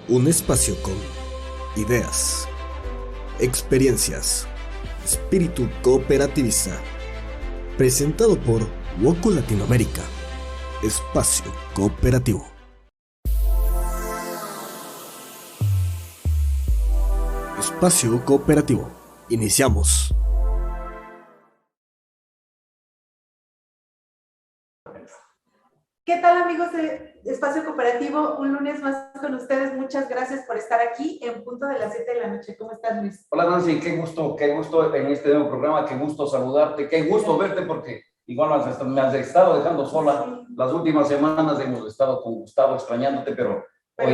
Un espacio con ideas, experiencias, espíritu cooperativista. Presentado por Woku Latinoamérica. Espacio Cooperativo. Espacio Cooperativo. Iniciamos. ¿Qué tal, amigos de Espacio Cooperativo? Un lunes más con ustedes. Muchas gracias por estar aquí en punto de las 7 de la noche. ¿Cómo estás, Luis? Hola, Nancy, qué gusto en este nuevo programa, qué gusto saludarte, qué gusto verte porque igual me has estado dejando sola. Sí. Las últimas semanas hemos estado con Gustavo extrañándote, pero hoy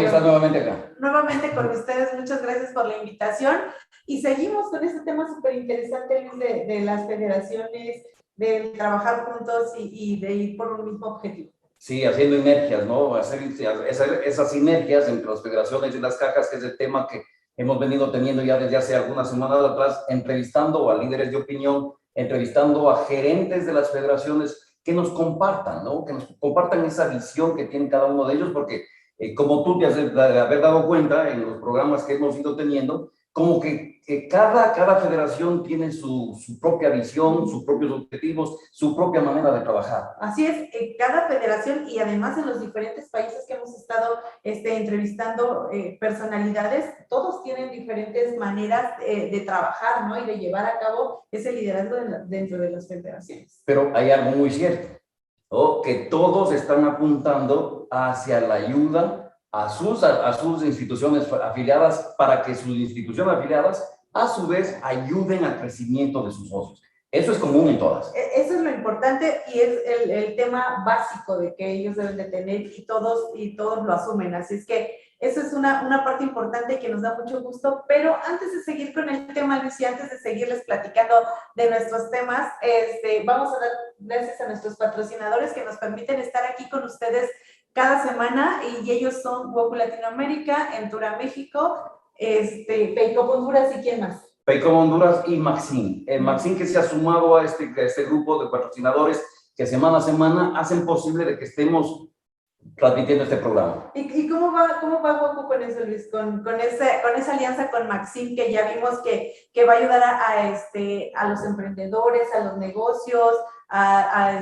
estás nuevamente acá. Nuevamente con ustedes, muchas gracias por la invitación. Y seguimos con este tema súper interesante, Luis, de las federaciones, de trabajar juntos y de ir por un mismo objetivo. Sí, haciendo sinergias, ¿no? Hacer esas sinergias entre las federaciones y las cajas, que es el tema que hemos venido teniendo ya desde hace algunas semanas atrás, entrevistando a líderes de opinión, entrevistando a gerentes de las federaciones que nos compartan, ¿no? Que nos compartan esa visión que tiene cada uno de ellos, porque como tú te has de haber dado cuenta en los programas que hemos ido teniendo, como que cada federación tiene su propia visión, sus propios objetivos, su propia manera de trabajar. Así es, cada federación y además en los diferentes países que hemos estado entrevistando personalidades, todos tienen diferentes maneras de trabajar, ¿no? Y de llevar a cabo ese liderazgo dentro de las federaciones. Pero hay algo muy cierto, ¿no? Que todos están apuntando hacia la ayuda a sus instituciones afiliadas para que sus instituciones afiliadas a su vez ayuden al crecimiento de sus socios. Eso es común en todas. Eso es lo importante y es el tema básico de que ellos deben de tener y todos lo asumen. Así es que eso es una parte importante que nos da mucho gusto. Pero antes de seguir con el tema, Luis, y antes de seguirles platicando de nuestros temas, vamos a dar gracias a nuestros patrocinadores que nos permiten estar aquí con ustedes cada semana, y ellos son Woku Latinoamérica, Entura México, Paycom Honduras y ¿quién más? Paycom Honduras y Maxim. Maxim, que se ha sumado a este grupo de patrocinadores que semana a semana hacen posible de que estemos transmitiendo este programa. ¿Y cómo va Woku con eso, Luis? Con esa alianza con Maxim, que ya vimos que va a ayudar a los emprendedores, a los negocios, a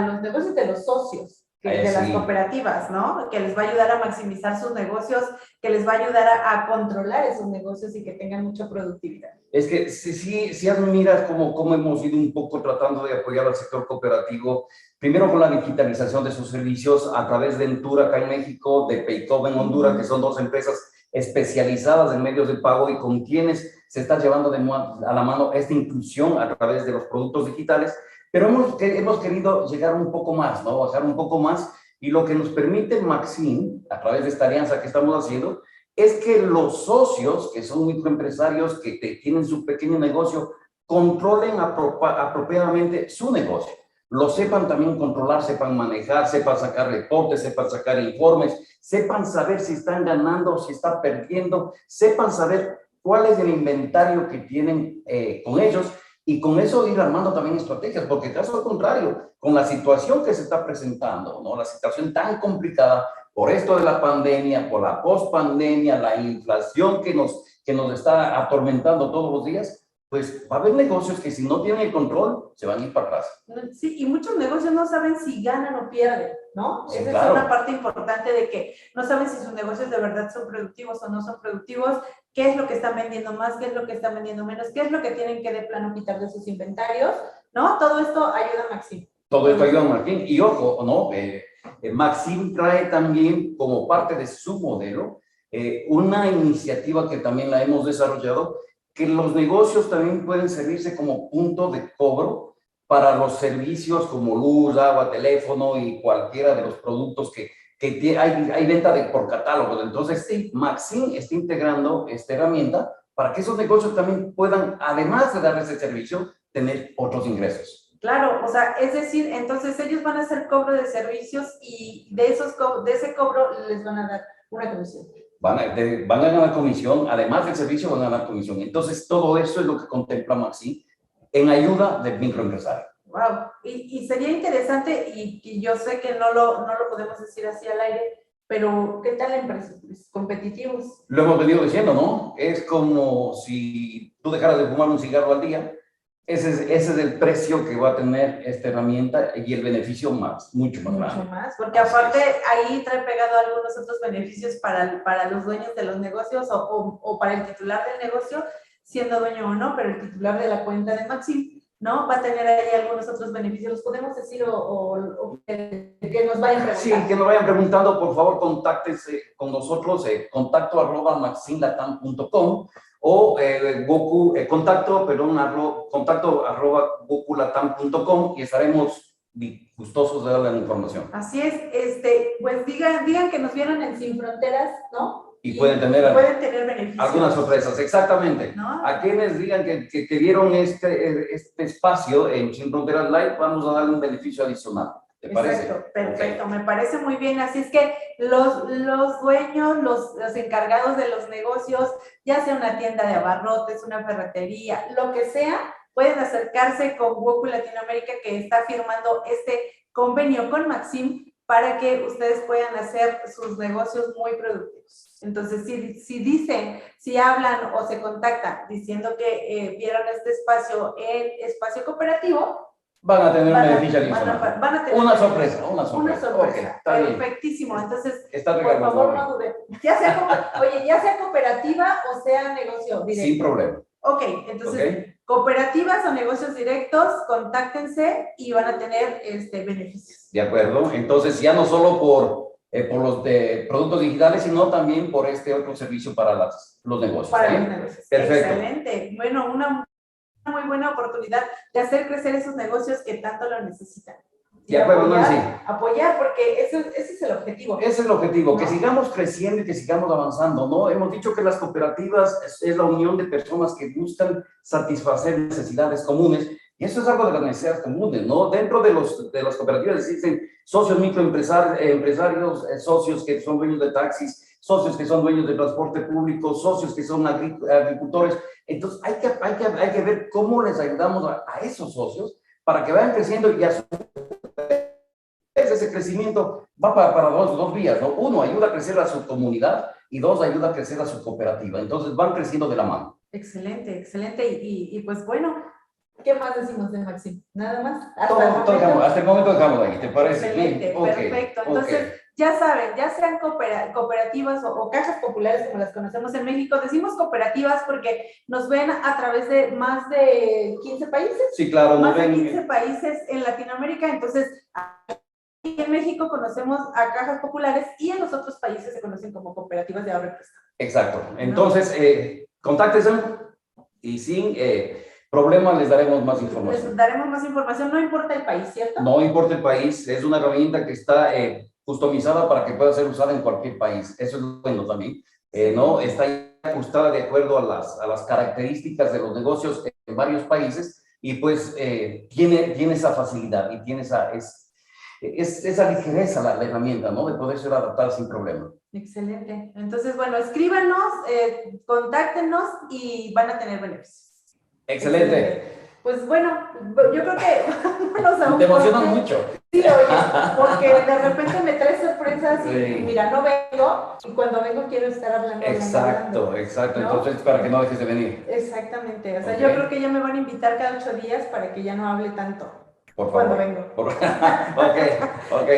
los negocios de los socios. De las cooperativas, ¿no? Que les va a ayudar a maximizar sus negocios, que les va a ayudar a controlar esos negocios y que tengan mucha productividad. Es que si admiras cómo hemos ido un poco tratando de apoyar al sector cooperativo, primero con la digitalización de sus servicios a través de Entura acá en México, de Paycom en Honduras, que son dos empresas especializadas en medios de pago y con quienes se está llevando a la mano esta inclusión a través de los productos digitales. Pero hemos querido llegar un poco más, ¿no? Bajar un poco más, y lo que nos permite Maxim, a través de esta alianza que estamos haciendo, es que los socios, que son microempresarios que tienen su pequeño negocio, controlen apropiadamente su negocio. Lo sepan también controlar, sepan manejar, sepan sacar reportes, sepan sacar informes, sepan saber si están ganando, si están perdiendo, sepan saber cuál es el inventario que tienen con ellos. Y con eso ir armando también estrategias, porque caso al contrario, con la situación que se está presentando, ¿no? La situación tan complicada por esto de la pandemia, por la pospandemia, la inflación que nos está atormentando todos los días, pues va a haber negocios que si no tienen el control, se van a ir para atrás. Sí, y muchos negocios no saben si ganan o pierden, ¿no? Sí, esa claro. Es una parte importante de que no saben si sus negocios de verdad son productivos o no son productivos, qué es lo que están vendiendo más, qué es lo que están vendiendo menos, qué es lo que tienen que de plano quitar de sus inventarios, ¿no? Todo esto ayuda a Maxim. Todo esto ayuda a Maxim. Y ojo, ¿no? Maxim trae también como parte de su modelo una iniciativa que también la hemos desarrollado, que los negocios también pueden servirse como punto de cobro para los servicios como luz, agua, teléfono y cualquiera de los productos que hay venta por catálogo. Entonces, sí, Maxim está integrando esta herramienta para que esos negocios también puedan, además de dar ese servicio, tener otros ingresos. Claro, o sea, es decir, entonces ellos van a hacer cobro de servicios y de ese cobro les van a dar una comisión. Van a ganar comisión, además del servicio van a ganar comisión. Entonces, todo eso es lo que contempla Maxim en ayuda del microempresario. Wow, y sería interesante, y yo sé que no lo podemos decir así al aire, pero ¿qué tal en precios competitivos? Lo hemos venido diciendo, ¿no? Es como si tú dejaras de fumar un cigarro al día. Ese es el precio que va a tener esta herramienta y el beneficio mucho más grande. Mucho más, porque aparte ahí trae pegado algunos otros beneficios para los dueños de los negocios o para el titular del negocio, siendo dueño o no, pero el titular de la cuenta de Maxim, ¿no? Va a tener ahí algunos otros beneficios. ¿Los podemos decir o que nos vayan preguntando? Sí, que nos vayan preguntando, por favor, contáctense con nosotros, contacto@maximlatam.com o contacto@gokulatam.com y estaremos gustosos de darle la información. Así es, pues digan que nos vieron en Sin Fronteras, ¿no? Y pueden tener beneficios. Algunas sorpresas, exactamente. ¿No? A quienes digan que vieron este espacio en Sin Fronteras Live, vamos a darle un beneficio adicional. ¿Te parece? Exacto, perfecto, okay. Me parece muy bien. Así es que los dueños, los encargados de los negocios, ya sea una tienda de abarrotes, una ferretería, lo que sea, pueden acercarse con Goku Latinoamérica, que está firmando este convenio con Maxim para que ustedes puedan hacer sus negocios muy productivos. Entonces, si hablan o se contactan diciendo que vieron este espacio en Espacio Cooperativo, van a tener un beneficio adicional. Van a tener una sorpresa. Okay, perfectísimo. Entonces, por favor, no duden. Ya sea cooperativa o sea negocio directo. Sin problema. Ok, entonces, cooperativas o negocios directos, contáctense y van a tener beneficios. De acuerdo. Entonces, ya no solo por los de productos digitales, sino también por este otro servicio para los negocios. Para los negocios. Perfecto. Excelente. Bueno, una muy buena oportunidad de hacer crecer esos negocios que tanto lo necesitan. De acuerdo, Nancy. Apoyar, porque ese es el objetivo. Ese es el objetivo, ¿no? Que sigamos creciendo y que sigamos avanzando, ¿no? Hemos dicho que las cooperativas es la unión de personas que buscan satisfacer necesidades comunes, y eso es algo de las necesidades comunes, ¿no? Dentro de las cooperativas existen socios microempresarios, socios que son dueños de taxis, socios que son dueños de transporte público, socios que son agricultores. Entonces, hay que ver cómo les ayudamos a esos socios para que vayan creciendo y a su vez ese crecimiento va para dos vías, ¿no? Uno, ayuda a crecer a su comunidad y dos, ayuda a crecer a su cooperativa. Entonces, van creciendo de la mano. Excelente, excelente. Y pues bueno, ¿qué más decimos de Maxim? ¿Nada más? Hasta el momento dejamos ahí, ¿te parece? Excelente, bien. Perfecto. Entonces, ya saben, ya sean cooperativas o cajas populares como las conocemos en México, decimos cooperativas porque nos ven a través de más de 15 países. Sí, claro. Más de 15 países en Latinoamérica, entonces aquí en México conocemos a cajas populares y en los otros países se conocen como cooperativas de ahorro y préstamo. Exacto. Entonces, contáctense y sin problema les daremos más información. Les daremos más información, no importa el país, ¿cierto? No importa el país, es una herramienta que está customizada para que pueda ser usada en cualquier país. Eso es bueno también, ¿no? Está ajustada de acuerdo a las características de los negocios en varios países y pues tiene esa facilidad y tiene esa ligereza la herramienta, ¿no? De poder ser adaptada sin problema. Excelente. Entonces, bueno, escríbanos, contáctenos y van a tener beneficios. Excelente. Pues bueno, yo creo que te emocionas mucho. Sí, oye, porque de repente me trae sorpresas y mira, no vengo y cuando vengo quiero estar hablando. Exacto, ¿no? Entonces para que no dejes de venir. Exactamente, o sea, yo creo que ya me van a invitar cada 8 días para que ya no hable tanto. Por favor. Cuando vengo. Ok,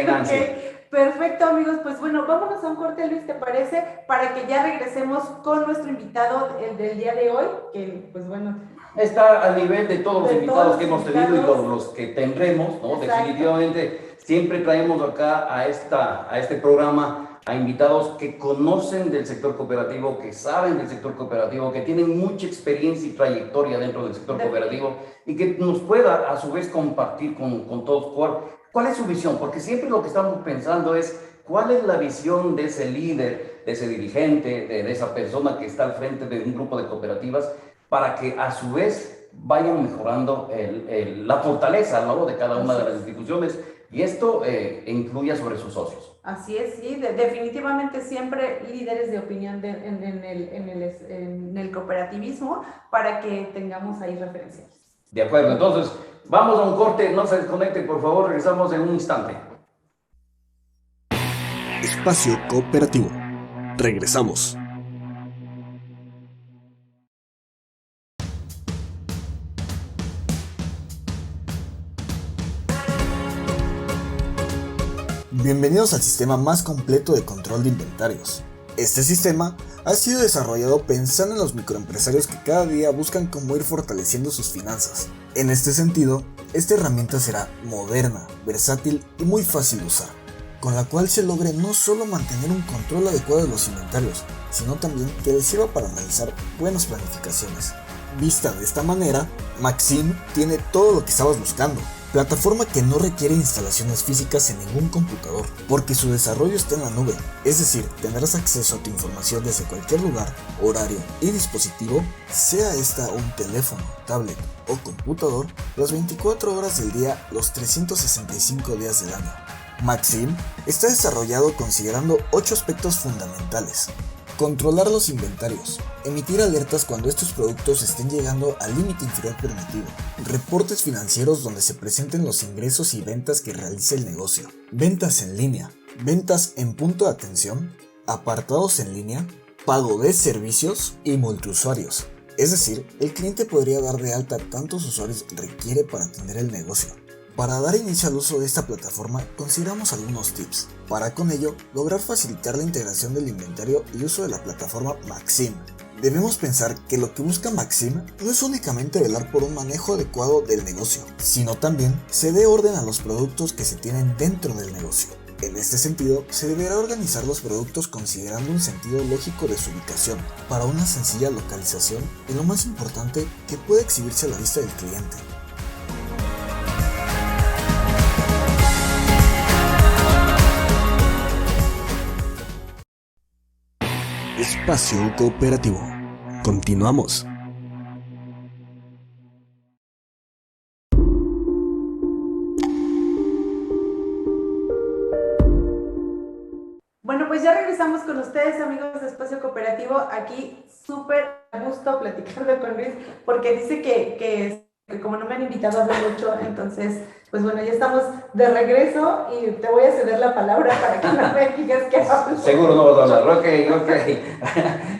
Nancy. Okay. Perfecto, amigos. Pues bueno, vámonos a un corte, Luis, ¿te parece? Para que ya regresemos con nuestro invitado del día de hoy, que pues bueno... Está al nivel de todos los invitados que hemos tenido y los que tendremos, ¿no? Exacto. Definitivamente, siempre traemos acá a este programa a invitados que conocen del sector cooperativo, que saben del sector cooperativo, que tienen mucha experiencia y trayectoria dentro del sector cooperativo y que nos pueda a su vez compartir con todos cuál es su visión, porque siempre lo que estamos pensando es cuál es la visión de ese líder, de ese dirigente, de esa persona que está al frente de un grupo de cooperativas, para que a su vez vayan mejorando la fortaleza, ¿no? De cada una de las instituciones, y esto incluya sobre sus socios. Así es, sí, definitivamente siempre líderes de opinión en el cooperativismo para que tengamos ahí referencias. De acuerdo, entonces vamos a un corte, no se desconecten, por favor, regresamos en un instante. Espacio Cooperativo. Regresamos. Bienvenidos al sistema más completo de control de inventarios. Este sistema ha sido desarrollado pensando en los microempresarios que cada día buscan cómo ir fortaleciendo sus finanzas. En este sentido, esta herramienta será moderna, versátil y muy fácil de usar, con la cual se logre no solo mantener un control adecuado de los inventarios, sino también que les sirva para realizar buenas planificaciones. Vista de esta manera, Maxim tiene todo lo que estabas buscando. Plataforma que no requiere instalaciones físicas en ningún computador, porque su desarrollo está en la nube, es decir, tendrás acceso a tu información desde cualquier lugar, horario y dispositivo, sea esta un teléfono, tablet o computador, las 24 horas del día, los 365 días del año. Maxim está desarrollado considerando 8 aspectos fundamentales. Controlar los inventarios, emitir alertas cuando estos productos estén llegando al límite inferior permitido, reportes financieros donde se presenten los ingresos y ventas que realice el negocio, ventas en línea, ventas en punto de atención, apartados en línea, pago de servicios y multiusuarios. Es decir, el cliente podría dar de alta tantos usuarios requiere para atender el negocio. Para dar inicio al uso de esta plataforma, consideramos algunos tips. Para con ello, lograr facilitar la integración del inventario y uso de la plataforma Maxim. Debemos pensar que lo que busca Maxim no es únicamente velar por un manejo adecuado del negocio, sino también se dé orden a los productos que se tienen dentro del negocio. En este sentido, se deberá organizar los productos considerando un sentido lógico de su ubicación, para una sencilla localización y lo más importante, que pueda exhibirse a la vista del cliente. Espacio Cooperativo. Continuamos. Bueno, pues ya regresamos con ustedes, amigos de Espacio Cooperativo. Aquí súper a gusto platicando con Luis, porque dice que como no me han invitado a hablar mucho, entonces, pues bueno, ya estamos de regreso y te voy a ceder la palabra para que no me digas que hablo. Seguro no vas a hablar. Ok.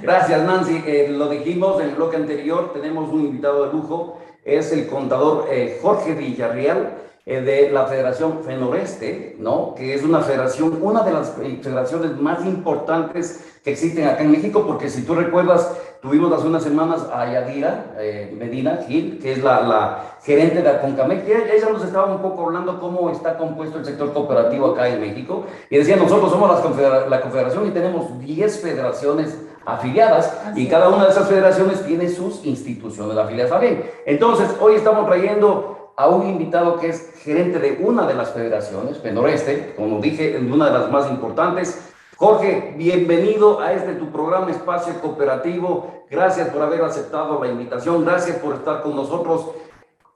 Gracias, Nancy. Lo dijimos en el bloque anterior, tenemos un invitado de lujo, es el contador Jorge Villarreal, de la Federación FENORESTE, ¿no? Que es una federación, una de las federaciones más importantes que existen acá en México, porque si tú recuerdas, tuvimos hace unas semanas a Yadira Medina Gil, que es la gerente de Aconcamec, y ella nos estaba un poco hablando cómo está compuesto el sector cooperativo acá en México, y decía, nosotros somos la confederación y tenemos 10 federaciones afiliadas, y cada una de esas federaciones tiene sus instituciones afiliadas también. Entonces, hoy estamos trayendo a un invitado que es gerente de una de las federaciones, FENORESTE, como dije, una de las más importantes. Jorge, bienvenido a tu programa Espacio Cooperativo. Gracias por haber aceptado la invitación, gracias por estar con nosotros.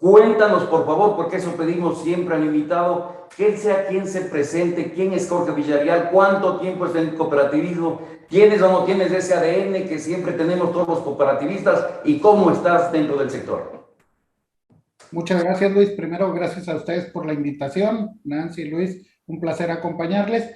Cuéntanos, por favor, porque eso pedimos siempre al invitado, que él sea quien se presente, quién es Jorge Villarreal, cuánto tiempo está en el cooperativismo, tienes o no tienes ese ADN que siempre tenemos todos los cooperativistas y cómo estás dentro del sector. Muchas gracias, Luis. Primero, gracias a ustedes por la invitación. Nancy, Luis, un placer acompañarles.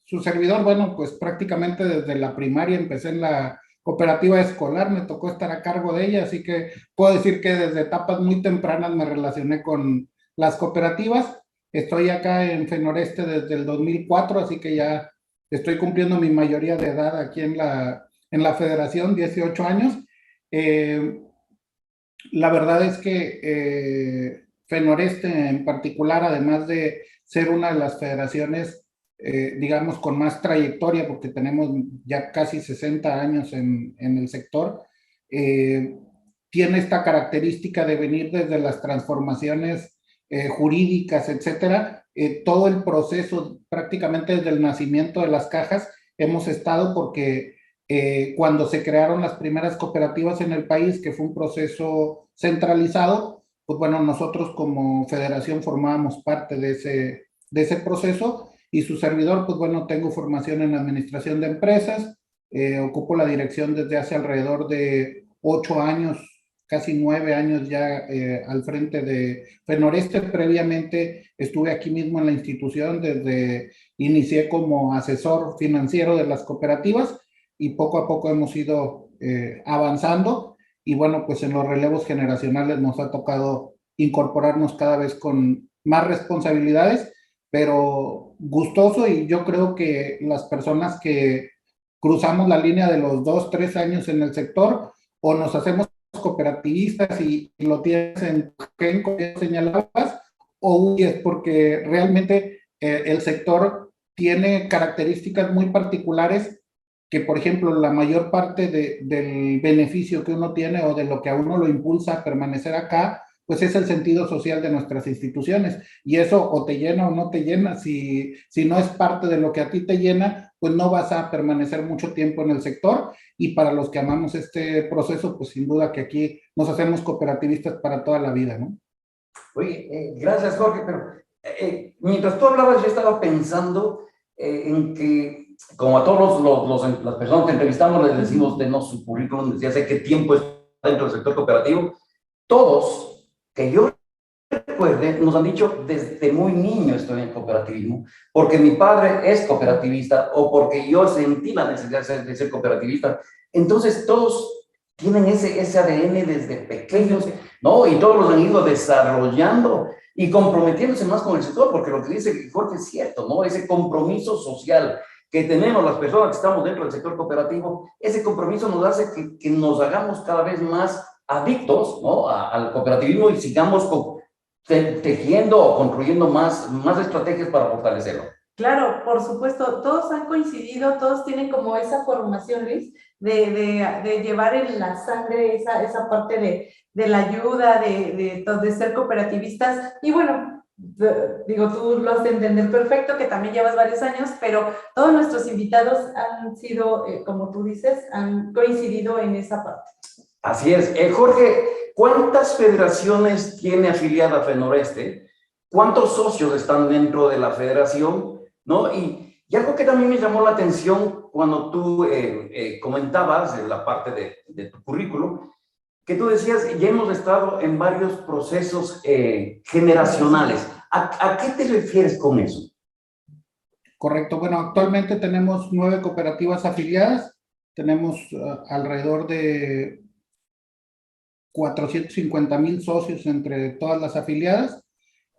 Su servidor, bueno, pues prácticamente desde la primaria empecé en la cooperativa escolar, me tocó estar a cargo de ella, así que puedo decir que desde etapas muy tempranas me relacioné con las cooperativas. Estoy acá en FENORESTE desde el 2004, así que ya estoy cumpliendo mi mayoría de edad aquí en la federación, 18 años. La verdad es que FENORESTE en particular, además de ser una de las federaciones, digamos, con más trayectoria, porque tenemos ya casi 60 años en el sector, tiene esta característica de venir desde las transformaciones jurídicas, etcétera. Todo el proceso, prácticamente desde el nacimiento de las cajas, hemos estado porque cuando se crearon las primeras cooperativas en el país, que fue un proceso centralizado, pues bueno, nosotros como federación formábamos parte de ese proceso, y su servidor, pues bueno, tengo formación en administración de empresas, ocupo la dirección desde hace alrededor de 8 años, casi 9 años ya al frente de Fenoreste. Previamente estuve aquí mismo en la institución, inicié como asesor financiero de las cooperativas y poco a poco hemos ido avanzando y bueno, pues en los relevos generacionales nos ha tocado incorporarnos cada vez con más responsabilidades, pero gustoso, y yo creo que las personas que cruzamos la línea de los 2, 3 años en el sector, o nos hacemos cooperativistas y lo tienes en como señalabas, o huyes porque realmente el sector tiene características muy particulares que, por ejemplo, la mayor parte del beneficio que uno tiene o de lo que a uno lo impulsa a permanecer acá, pues es el sentido social de nuestras instituciones. Y eso o te llena o no te llena. Si no es parte de lo que a ti te llena, pues no vas a permanecer mucho tiempo en el sector. Y para los que amamos este proceso, pues sin duda que aquí nos hacemos cooperativistas para toda la vida, ¿no? Oye, gracias, Jorge, pero mientras tú hablabas, yo estaba pensando en que, como a todas las personas que entrevistamos les decimos, denos su currículum desde hace qué tiempo está dentro del sector cooperativo, todos, que yo recuerde, nos han dicho desde muy niño estoy en el cooperativismo, porque mi padre es cooperativista o porque yo sentí la necesidad de ser cooperativista. Entonces, todos tienen ese ADN desde pequeños, ¿no? Y todos los han ido desarrollando y comprometiéndose más con el sector, porque lo que dice Jorge es cierto, ¿no? Ese compromiso social que tenemos las personas que estamos dentro del sector cooperativo, ese compromiso nos hace que nos hagamos cada vez más adictos, ¿no? Al cooperativismo y sigamos tejiendo o construyendo más estrategias para fortalecerlo. Claro, por supuesto, todos han coincidido, todos tienen como esa formación, Luis, de llevar en la sangre esa parte de la ayuda, de ser cooperativistas. Y bueno, digo, tú lo has de entender perfecto, que también llevas varios años, pero todos nuestros invitados han sido, como tú dices, han coincidido en esa parte. Así es. Jorge, ¿cuántas federaciones tiene afiliada Fenoreste? ¿Cuántos socios están dentro de la federación? ¿No? Y algo que también me llamó la atención cuando tú comentabas en la parte de tu currículum, que tú decías, ya hemos estado en varios procesos generacionales. ¿A qué te refieres con eso? Correcto. Bueno, actualmente tenemos 9 cooperativas afiliadas. Tenemos alrededor de 450,000 socios entre todas las afiliadas.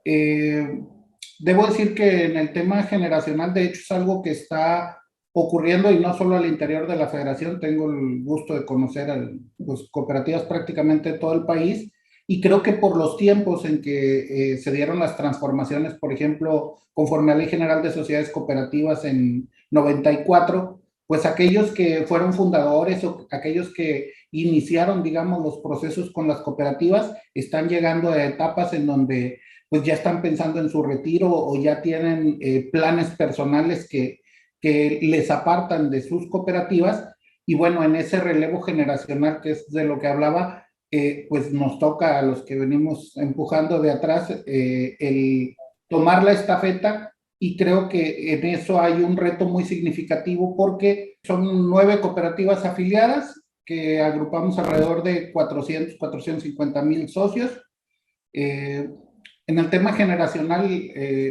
Debo decir que en el tema generacional, de hecho, es algo que está ocurriendo y no solo al interior de la federación. Tengo el gusto de conocer pues, cooperativas prácticamente de todo el país, y creo que por los tiempos en que se dieron las transformaciones, por ejemplo, conforme a la Ley General de Sociedades Cooperativas en 94, pues aquellos que fueron fundadores o aquellos que iniciaron, digamos, los procesos con las cooperativas, están llegando a etapas en donde pues ya están pensando en su retiro o ya tienen planes personales que les apartan de sus cooperativas. Y bueno, en ese relevo generacional, que es de lo que hablaba, pues nos toca a los que venimos empujando de atrás el tomar la estafeta, y creo que en eso hay un reto muy significativo porque son 9 cooperativas afiliadas que agrupamos alrededor de 450,000 socios. En el tema generacional,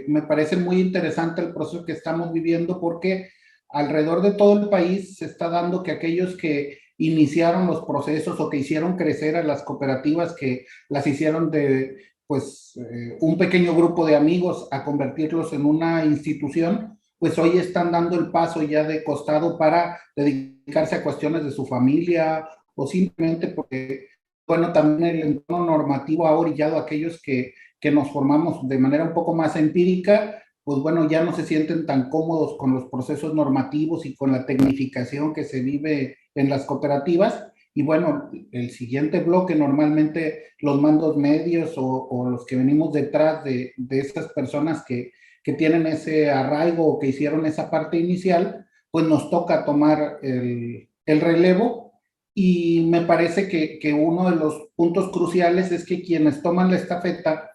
me parece muy interesante el proceso que estamos viviendo porque alrededor de todo el país se está dando que aquellos que iniciaron los procesos o que hicieron crecer a las cooperativas, que las hicieron de pues un pequeño grupo de amigos a convertirlos en una institución, pues hoy están dando el paso ya de costado para dedicarse a cuestiones de su familia o simplemente porque, bueno, también el entorno normativo ha orillado a aquellos que nos formamos de manera un poco más empírica, pues bueno, ya no se sienten tan cómodos con los procesos normativos y con la tecnificación que se vive en las cooperativas. Y bueno, el siguiente bloque, normalmente los mandos medios o los que venimos detrás de estas personas que tienen ese arraigo o que hicieron esa parte inicial, pues nos toca tomar el relevo. Y me parece que uno de los puntos cruciales es que quienes toman la estafeta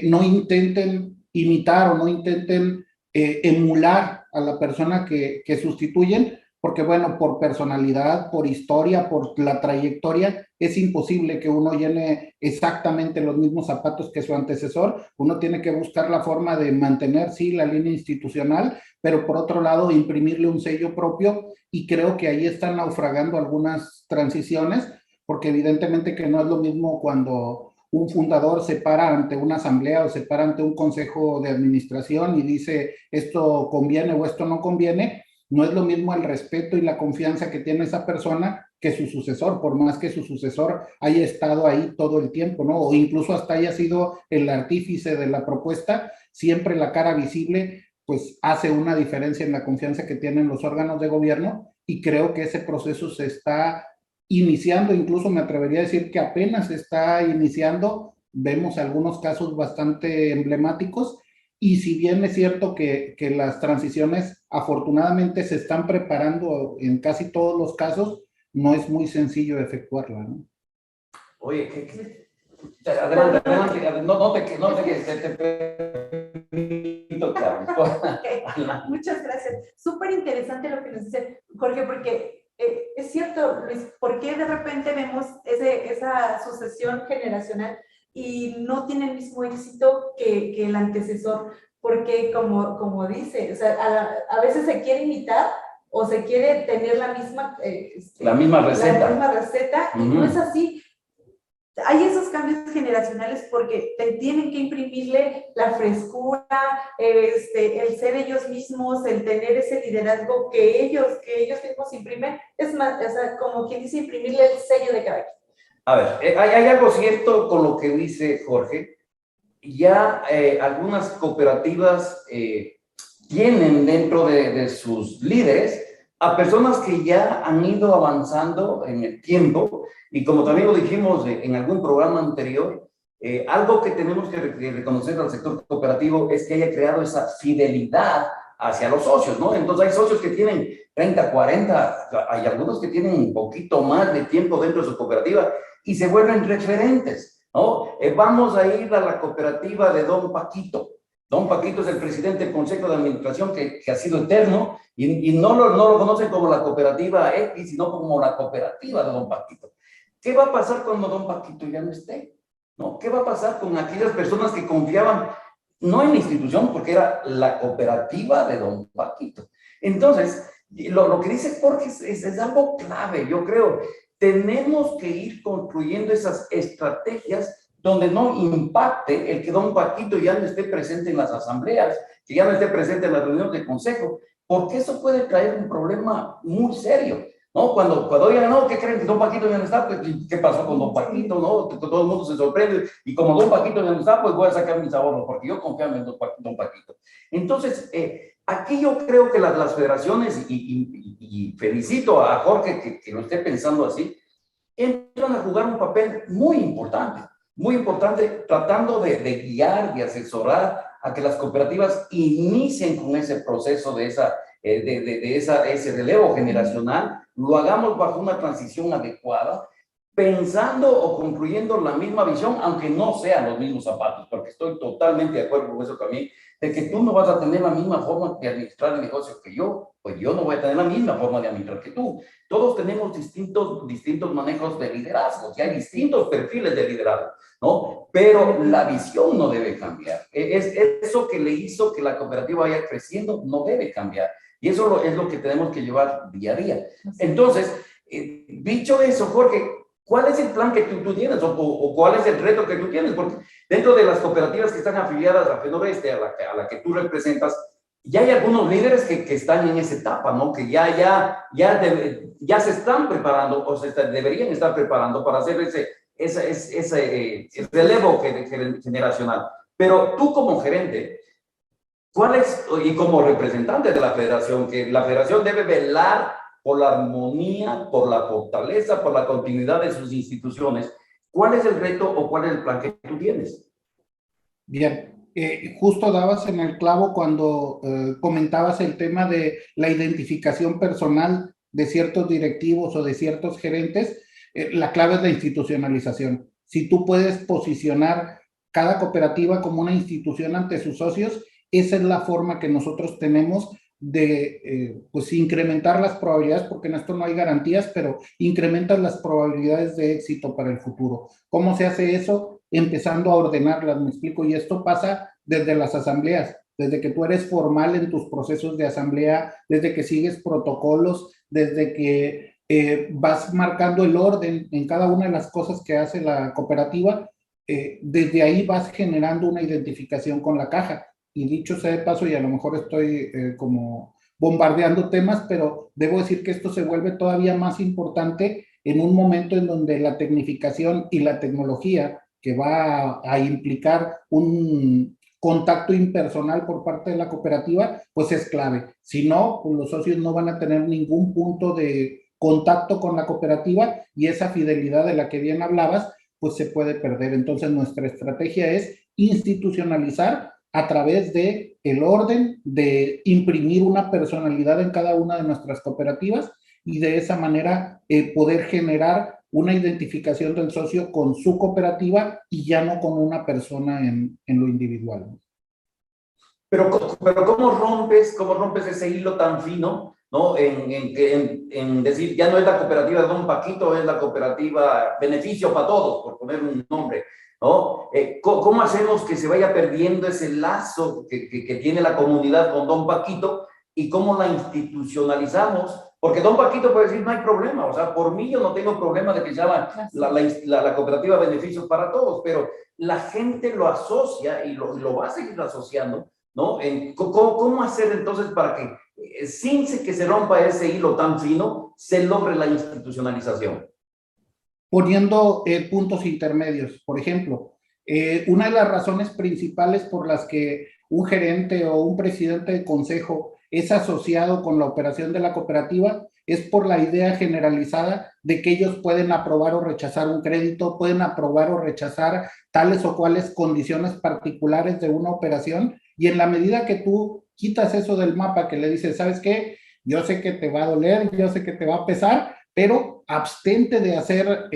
no intenten imitar o no intenten emular a la persona que sustituyen, porque bueno, por personalidad, por historia, por la trayectoria, es imposible que uno llene exactamente los mismos zapatos que su antecesor. Uno tiene que buscar la forma de mantener, sí, la línea institucional, pero por otro lado, imprimirle un sello propio, y creo que ahí están naufragando algunas transiciones, porque evidentemente que no es lo mismo cuando un fundador se para ante una asamblea o se para ante un consejo de administración y dice esto conviene o esto no conviene. No es lo mismo el respeto y la confianza que tiene esa persona que su sucesor, por más que su sucesor haya estado ahí todo el tiempo, ¿no? O incluso hasta haya sido el artífice de la propuesta, siempre la cara visible pues hace una diferencia en la confianza que tienen los órganos de gobierno, y creo que ese proceso se está iniciando, incluso me atrevería a decir que apenas se está iniciando. Vemos algunos casos bastante emblemáticos, y si bien es cierto que las transiciones afortunadamente se están preparando en casi todos los casos, no es muy sencillo efectuarla, ¿no? Oye, adelante, adelante, no te permito que hables. Muchas gracias. Súper interesante lo que nos dice Jorge, porque es cierto, Luis, ¿por qué de repente vemos esa sucesión generacional y no tiene el mismo éxito que el antecesor? Porque como dice, o sea, a veces se quiere imitar o se quiere tener la misma receta. La misma receta, y no es así. Hay esos cambios generacionales porque tienen que imprimirle la frescura, el ser ellos mismos, el tener ese liderazgo que ellos mismos imprimen. Es más, o sea, como quien dice, imprimirle el sello de cada quien. A ver, hay algo cierto con lo que dice Jorge. Ya algunas cooperativas tienen dentro de sus líderes a personas que ya han ido avanzando en el tiempo, y como también lo dijimos en algún programa anterior, algo que tenemos que reconocer al sector cooperativo es que haya creado esa fidelidad hacia los socios, ¿no? Entonces hay socios que tienen 30, 40, hay algunos que tienen un poquito más de tiempo dentro de su cooperativa y se vuelven referentes, ¿no? Vamos a ir a la cooperativa de Don Paquito. Don Paquito es el presidente del Consejo de Administración que ha sido eterno, y no lo conocen como la cooperativa X, sino como la cooperativa de Don Paquito. ¿Qué va a pasar cuando Don Paquito ya no esté? ¿No? ¿Qué va a pasar con aquellas personas que confiaban no en la institución, porque era la cooperativa de Don Paquito? Entonces, lo que dice Jorge es algo clave, yo creo. Tenemos que ir construyendo esas estrategias donde no impacte el que Don Paquito ya no esté presente en las asambleas, que ya no esté presente en las reuniones de consejo, porque eso puede traer un problema muy serio, ¿no? Cuando digan, no, ¿qué creen que Don Paquito ya no está? Pues, ¿qué pasó con Don Paquito? ¿No? Todo el mundo se sorprende, y como Don Paquito ya no está, pues voy a sacar mis ahorros, porque yo confiaba en Don Paquito. Entonces, aquí yo creo que las federaciones, y felicito a Jorge que lo esté pensando así, entran a jugar un papel muy importante, tratando de guiar, de asesorar a que las cooperativas inicien con ese proceso de ese relevo generacional, lo hagamos bajo una transición adecuada, pensando o concluyendo la misma visión, aunque no sean los mismos zapatos, porque estoy totalmente de acuerdo con eso también, de que tú no vas a tener la misma forma de administrar el negocio que yo, pues yo no voy a tener la misma forma de administrar que tú. Todos tenemos distintos manejos de liderazgo, y hay distintos perfiles de liderazgo, ¿no? Pero la visión no debe cambiar. Eso que le hizo que la cooperativa vaya creciendo no debe cambiar. Y eso es lo que tenemos que llevar día a día. Entonces, dicho eso, Jorge, ¿cuál es el plan que tú tienes o cuál es el reto que tú tienes? Porque dentro de las cooperativas que están afiliadas a FENORESTE, a la que tú representas, ya hay algunos líderes que están en esa etapa, ¿no? Que ya se están preparando o deberían estar preparando para hacer ese relevo generacional. Pero tú como gerente, ¿cuál es, y como representante de la federación, que la federación debe velar por la armonía, por la fortaleza, por la continuidad de sus instituciones, ¿cuál es el reto o cuál es el plan que tú tienes? Bien, justo dabas en el clavo cuando comentabas el tema de la identificación personal de ciertos directivos o de ciertos gerentes. La clave es la institucionalización. Si tú puedes posicionar cada cooperativa como una institución ante sus socios, esa es la forma que nosotros tenemos de pues incrementar las probabilidades, porque en esto no hay garantías, pero incrementas las probabilidades de éxito para el futuro. ¿Cómo se hace eso? Empezando a ordenarlas, me explico, y esto pasa desde las asambleas, desde que tú eres formal en tus procesos de asamblea, desde que sigues protocolos, desde que vas marcando el orden en cada una de las cosas que hace la cooperativa, desde ahí vas generando una identificación con la caja. Y dicho sea de paso, y a lo mejor estoy como bombardeando temas, pero debo decir que esto se vuelve todavía más importante en un momento en donde la tecnificación y la tecnología, que va a implicar un contacto impersonal por parte de la cooperativa, pues es clave. Si no, pues los socios no van a tener ningún punto de contacto con la cooperativa y esa fidelidad de la que bien hablabas, pues se puede perder. Entonces nuestra estrategia es institucionalizar a través de el orden, de imprimir una personalidad en cada una de nuestras cooperativas y de esa manera poder generar una identificación del socio con su cooperativa y ya no con una persona en lo individual. Pero ¿cómo rompes ese hilo tan fino, ¿no? En decir, ya no es la cooperativa de Don Paquito, es la cooperativa Beneficio para Todos, por poner un nombre, ¿no? ¿Cómo hacemos que se vaya perdiendo ese lazo que tiene la comunidad con Don Paquito y cómo la institucionalizamos? Porque Don Paquito puede decir, no hay problema, o sea, por mí yo no tengo problema de que se llama la cooperativa Beneficios para Todos, pero la gente lo asocia y lo va a seguir asociando, ¿no? ¿Cómo hacer entonces para que, sin que se rompa ese hilo tan fino, se logre la institucionalización? Poniendo puntos intermedios. Por ejemplo, una de las razones principales por las que un gerente o un presidente de consejo es asociado con la operación de la cooperativa es por la idea generalizada de que ellos pueden aprobar o rechazar un crédito, pueden aprobar o rechazar tales o cuales condiciones particulares de una operación, y en la medida que tú quitas eso del mapa, que le dices, ¿sabes qué? Yo sé que te va a doler, yo sé que te va a pesar, pero abstente de hacer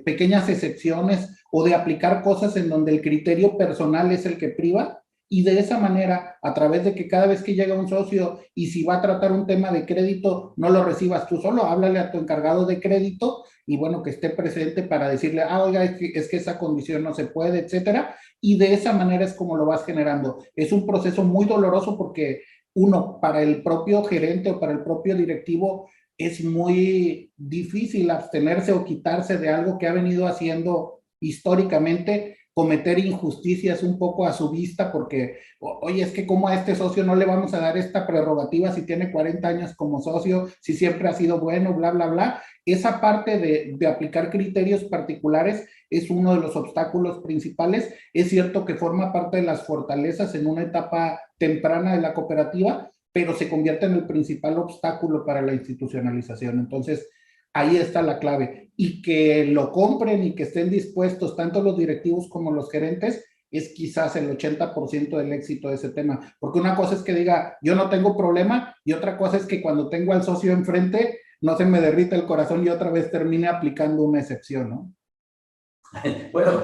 pequeñas excepciones o de aplicar cosas en donde el criterio personal es el que priva, y de esa manera, a través de que cada vez que llega un socio y si va a tratar un tema de crédito, no lo recibas tú solo, háblale a tu encargado de crédito y bueno, que esté presente para decirle, oiga, es que esa condición no se puede, etcétera, y de esa manera es como lo vas generando. Es un proceso muy doloroso porque uno, para el propio gerente o para el propio directivo, es muy difícil abstenerse o quitarse de algo que ha venido haciendo históricamente, cometer injusticias un poco a su vista, porque, oye, es que como a este socio no le vamos a dar esta prerrogativa si tiene 40 años como socio, si siempre ha sido bueno, bla, bla, bla. Esa parte de aplicar criterios particulares es uno de los obstáculos principales. Es cierto que forma parte de las fortalezas en una etapa temprana de la cooperativa, pero se convierte en el principal obstáculo para la institucionalización. Entonces, ahí está la clave. Y que lo compren y que estén dispuestos, tanto los directivos como los gerentes, es quizás el 80% del éxito de ese tema. Porque una cosa es que diga, yo no tengo problema, y otra cosa es que cuando tengo al socio enfrente, no se me derrita el corazón y otra vez termine aplicando una excepción, ¿no? Bueno,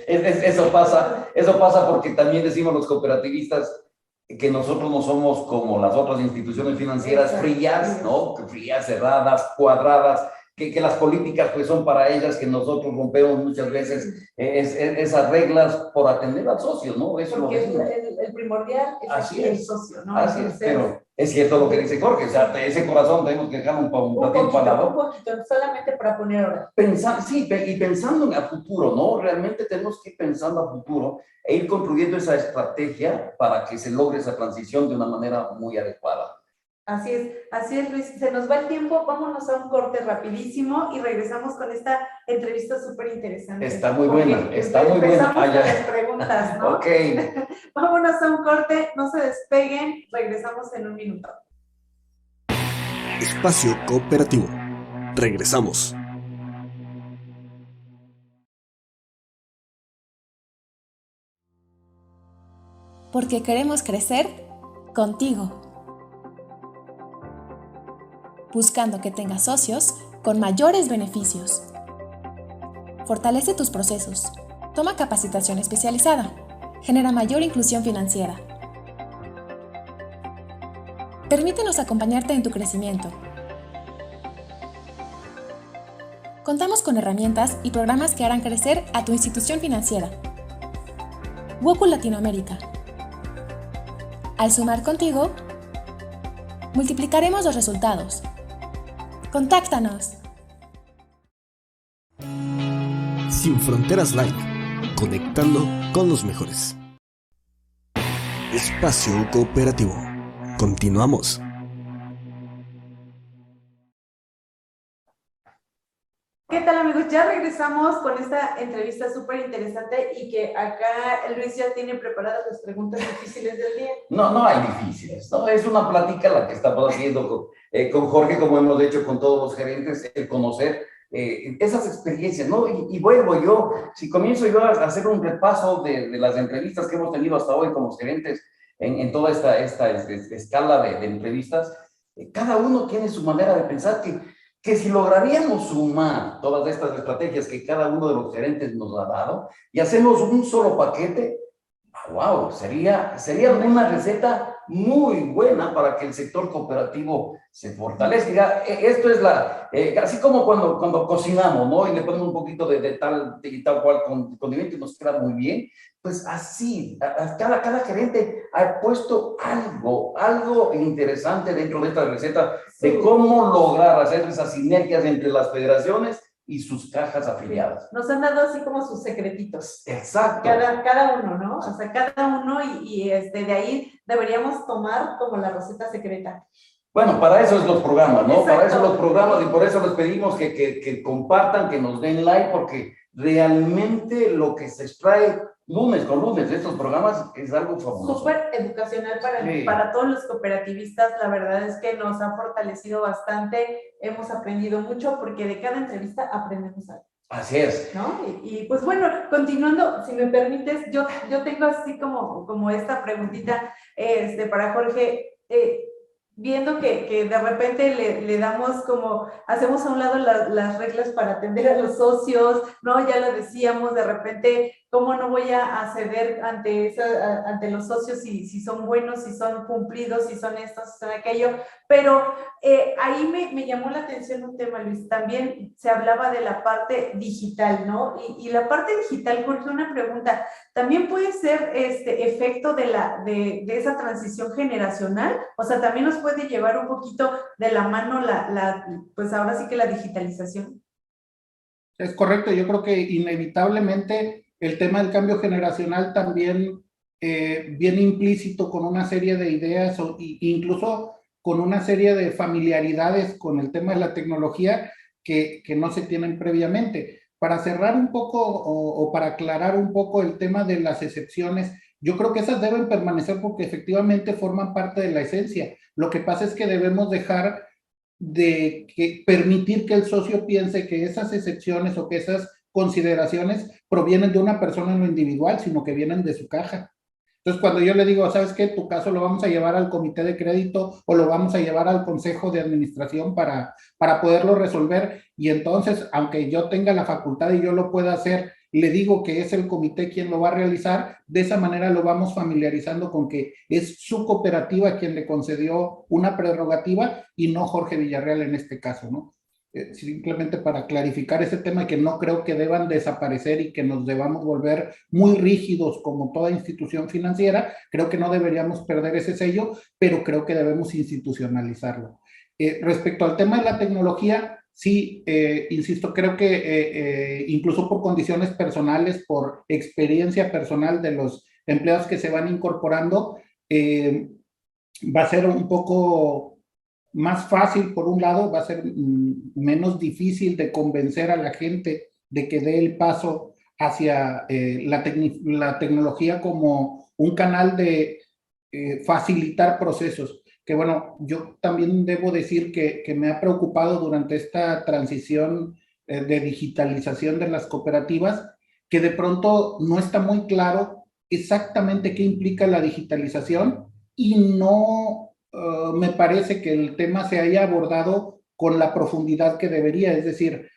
eso pasa porque también decimos los cooperativistas que nosotros no somos como las otras instituciones financieras frías, ¿no? Frías, cerradas, cuadradas, que las políticas pues son para ellas, que nosotros rompemos muchas veces esas reglas por atender al socio, ¿no? Eso porque es lo que el primordial es así el socio, ¿no? Así es, pero es cierto lo que dice Jorge, o sea, ese corazón tenemos que dejarlo un ratito al lado. Un poquito, solamente para poner orden. Sí, y pensando en el futuro, ¿no? Realmente tenemos que ir pensando a futuro e ir construyendo esa estrategia para que se logre esa transición de una manera muy adecuada. Así es, Luis. Se nos va el tiempo, vámonos a un corte rapidísimo y regresamos con esta entrevista súper interesante. Está muy buena, está muy buena. Empezamos con las preguntas, ¿no? Ok. Vámonos a un corte, no se despeguen, regresamos en un minuto. Espacio Cooperativo. Regresamos. Porque queremos crecer contigo. Buscando que tengas socios con mayores beneficios. Fortalece tus procesos. Toma capacitación especializada. Genera mayor inclusión financiera. Permítenos acompañarte en tu crecimiento. Contamos con herramientas y programas que harán crecer a tu institución financiera. WOCU Latinoamérica. Al sumar contigo, multiplicaremos los resultados. ¡Contáctanos! Sin Fronteras Live, conectando con los mejores. Espacio Cooperativo. Continuamos. ¿Qué tal, amigos? Ya regresamos con esta entrevista súper interesante y que acá Luis ya tiene preparadas las preguntas difíciles del día. No hay difíciles, ¿no? Es una plática la que estamos haciendo con Jorge, como hemos hecho con todos los gerentes, el conocer esas experiencias, ¿no? Y vuelvo yo, si comienzo yo a hacer un repaso de las entrevistas que hemos tenido hasta hoy con los gerentes en toda esta escala de entrevistas, cada uno tiene su manera de pensar que si lograríamos sumar todas estas estrategias que cada uno de los gerentes nos ha dado y hacemos un solo paquete, wow, sería una receta muy buena para que el sector cooperativo se fortalezca. Esto es así como cuando cocinamos, ¿no? Y le ponemos un poquito de tal cual condimento y nos queda muy bien. Pues así, cada gerente ha puesto algo interesante dentro de esta receta de cómo lograr hacer esas sinergias entre las federaciones y sus cajas afiliadas. Nos han dado así como sus secretitos. Exacto. Cada uno, ¿no? O sea, cada uno y de ahí deberíamos tomar como la receta secreta. Bueno, para eso es los programas, ¿no? Exacto. Para eso los programas y por eso les pedimos que compartan, que nos den like, porque realmente lo que se extrae lunes con lunes de estos programas es algo fabuloso. Súper educacional para todos los cooperativistas. La verdad es que nos ha fortalecido bastante, hemos aprendido mucho porque de cada entrevista aprendemos algo. Así es. ¿No? Y pues bueno, continuando, si me permites, yo tengo así como esta preguntita para Jorge. Viendo que de repente le damos como, hacemos a un lado las reglas para atender a los socios, ¿no? Ya lo decíamos, de repente, ¿cómo no voy a ceder ante los socios si son buenos, si son cumplidos, si son esto, si son aquello? Pero ahí me llamó la atención un tema, Luis, también se hablaba de la parte digital, ¿no? Y la parte digital, Jorge, una pregunta, ¿también puede ser efecto de esa transición generacional? O sea, ¿también nos puede llevar un poquito de la mano pues ahora sí que la digitalización? Es correcto, yo creo que inevitablemente el tema del cambio generacional también viene implícito con una serie de ideas o incluso con una serie de familiaridades con el tema de la tecnología que no se tienen previamente. Para cerrar un poco o para aclarar un poco el tema de las excepciones, yo creo que esas deben permanecer porque efectivamente forman parte de la esencia. Lo que pasa es que debemos dejar de permitir que el socio piense que esas excepciones o que esas consideraciones provienen de una persona en lo individual, sino que vienen de su caja. Entonces, cuando yo le digo, ¿sabes qué? Tu caso lo vamos a llevar al comité de crédito o lo vamos a llevar al consejo de administración para poderlo resolver. Y entonces, aunque yo tenga la facultad y yo lo pueda hacer, le digo que es el comité quien lo va a realizar. De esa manera lo vamos familiarizando con que es su cooperativa quien le concedió una prerrogativa y no Jorge Villarreal en este caso, ¿no? Simplemente para clarificar ese tema que no creo que deban desaparecer y que nos debamos volver muy rígidos como toda institución financiera. Creo que no deberíamos perder ese sello, pero creo que debemos institucionalizarlo. Respecto al tema de la tecnología, sí, insisto, creo que incluso por condiciones personales, por experiencia personal de los empleados que se van incorporando, va a ser un poco más fácil, por un lado, va a ser menos difícil de convencer a la gente de que dé el paso hacia la tecnología como un canal de facilitar procesos. Que bueno, yo también debo decir que me ha preocupado durante esta transición de digitalización de las cooperativas, que de pronto no está muy claro exactamente qué implica la digitalización y no me parece que el tema se haya abordado con la profundidad que debería. Es decir,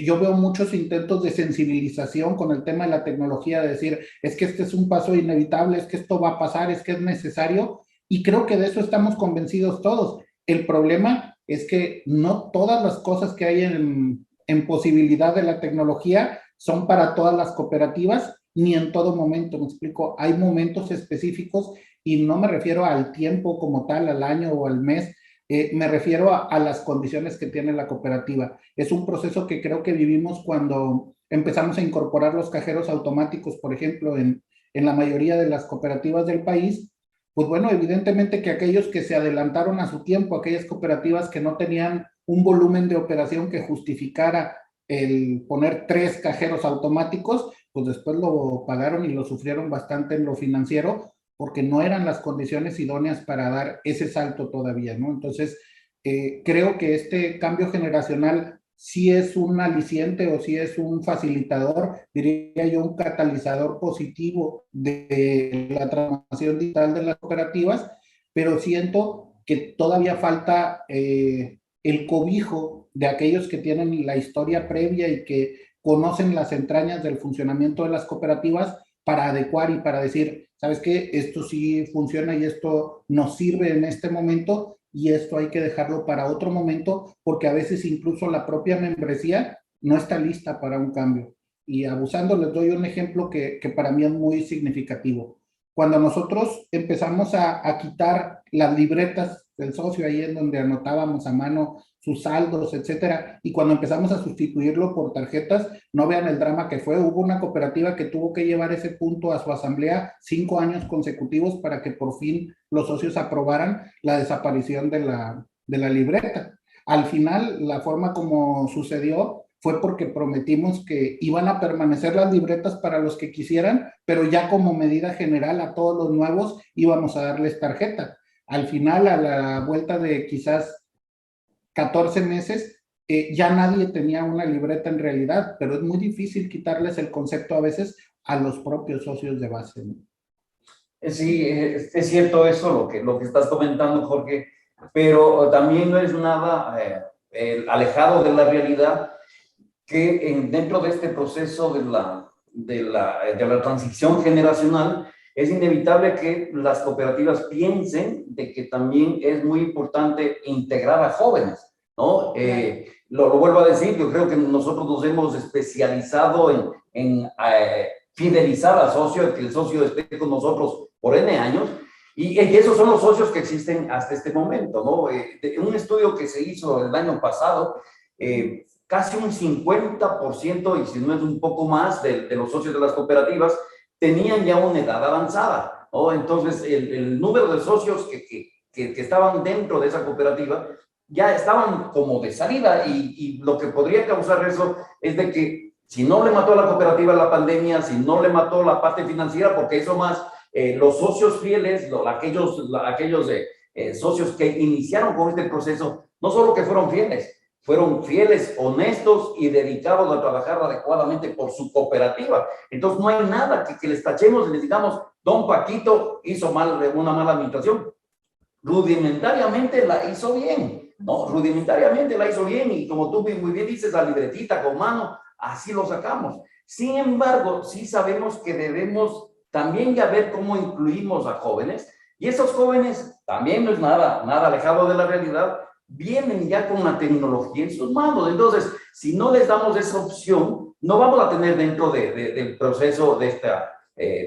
yo veo muchos intentos de sensibilización con el tema de la tecnología, de decir, es que este es un paso inevitable, es que esto va a pasar, es que es necesario, y creo que de eso estamos convencidos todos. El problema es que no todas las cosas que hay en posibilidad de la tecnología son para todas las cooperativas, ni en todo momento, me explico. Hay momentos específicos y no me refiero al tiempo como tal, al año o al mes, me refiero a las condiciones que tiene la cooperativa. Es un proceso que creo que vivimos cuando empezamos a incorporar los cajeros automáticos, por ejemplo, en la mayoría de las cooperativas del país. Pues bueno, evidentemente que aquellos que se adelantaron a su tiempo, aquellas cooperativas que no tenían un volumen de operación que justificara el poner 3 cajeros automáticos, pues después lo pagaron y lo sufrieron bastante en lo financiero, porque no eran las condiciones idóneas para dar ese salto todavía, ¿no? Entonces, creo que este cambio generacional sí es un aliciente o sí es un facilitador, diría yo, un catalizador positivo de la transformación digital de las cooperativas, pero siento que todavía falta el cobijo de aquellos que tienen la historia previa y que conocen las entrañas del funcionamiento de las cooperativas para adecuar y para decir, ¿sabes qué? Esto sí funciona y esto nos sirve en este momento y esto hay que dejarlo para otro momento, porque a veces incluso la propia membresía no está lista para un cambio. Y abusando, les doy un ejemplo que para mí es muy significativo. Cuando nosotros empezamos a quitar las libretas del socio, ahí en donde anotábamos a mano sus saldos, etcétera, y cuando empezamos a sustituirlo por tarjetas, no vean el drama que fue. Hubo una cooperativa que tuvo que llevar ese punto a su asamblea 5 años consecutivos para que por fin los socios aprobaran la desaparición de la libreta. Al final, la forma como sucedió fue porque prometimos que iban a permanecer las libretas para los que quisieran, pero ya como medida general a todos los nuevos íbamos a darles tarjeta. Al final, a la vuelta de quizás 14 meses, ya nadie tenía una libreta en realidad, pero es muy difícil quitarles el concepto a veces a los propios socios de base, ¿no? Sí, es cierto eso, lo que estás comentando, Jorge, pero también no es nada alejado de la realidad que dentro de este proceso de la transición generacional es inevitable que las cooperativas piensen de que también es muy importante integrar a jóvenes, ¿no? Lo vuelvo a decir, yo creo que nosotros nos hemos especializado en fidelizar al socio, que el socio esté con nosotros por N años, y esos son los socios que existen hasta este momento, ¿no? Un estudio que se hizo el año pasado, casi un 50%, y si no es un poco más, de los socios de las cooperativas tenían ya una edad avanzada, ¿no? Entonces, el número de socios que estaban dentro de esa cooperativa ya estaban como de salida, y lo que podría causar eso es de que si no le mató a la cooperativa la pandemia, si no le mató la parte financiera, porque eso más, los socios fieles, aquellos socios que iniciaron con este proceso, no solo que fueron fieles, honestos y dedicados a trabajar adecuadamente por su cooperativa. Entonces no hay nada que les tachemos y les digamos, don Paquito hizo una mala administración. Rudimentariamente la hizo bien, ¿no? Rudimentariamente la hizo bien, y como tú muy bien dices, la libretita con mano, así lo sacamos. Sin embargo, sí sabemos que debemos también ya ver cómo incluimos a jóvenes, y esos jóvenes también no es nada alejado de la realidad, vienen ya con la tecnología en sus manos. Entonces, si no les damos esa opción, no vamos a tener dentro del proceso de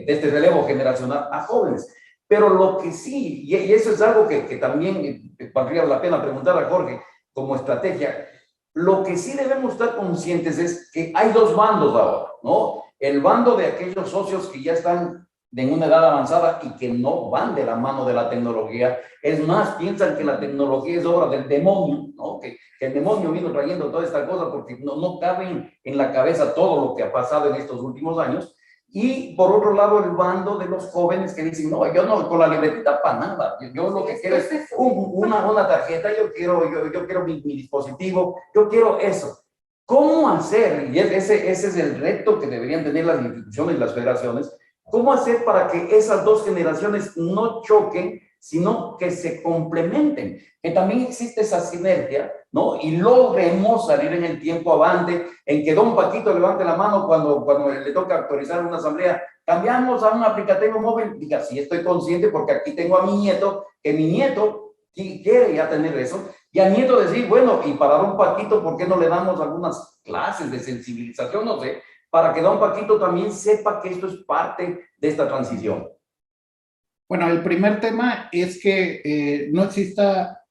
este relevo generacional a jóvenes. Pero lo que sí, y eso es algo que también valdría la pena preguntar a Jorge como estrategia, lo que sí debemos estar conscientes es que hay dos bandos ahora, ¿no? El bando de aquellos socios que ya están en una edad avanzada y que no van de la mano de la tecnología. Es más, piensan que la tecnología es obra del demonio, ¿no? Que el demonio vino trayendo toda esta cosa porque no caben en la cabeza todo lo que ha pasado en estos últimos años. Y por otro lado, el bando de los jóvenes que dicen, no, yo no con la libretita para nada, yo lo que quiero es una tarjeta, yo quiero mi dispositivo, yo quiero eso. ¿Cómo hacer? Y ese es el reto que deberían tener las instituciones y las federaciones. ¿Cómo hacer para que esas dos generaciones no choquen, sino que se complementen, que también existe esa sinergia, ¿no? Y logremos salir en el tiempo avante, en que don Paquito levante la mano cuando le toca autorizar una asamblea. Cambiamos a un aplicativo móvil, diga, sí, estoy consciente porque aquí tengo a mi nieto, que mi nieto quiere ya tener eso, y al nieto decir, bueno, y para don Paquito, ¿por qué no le damos algunas clases de sensibilización, no sé, para que don Paquito también sepa que esto es parte de esta transición? Bueno, el primer tema es que no exista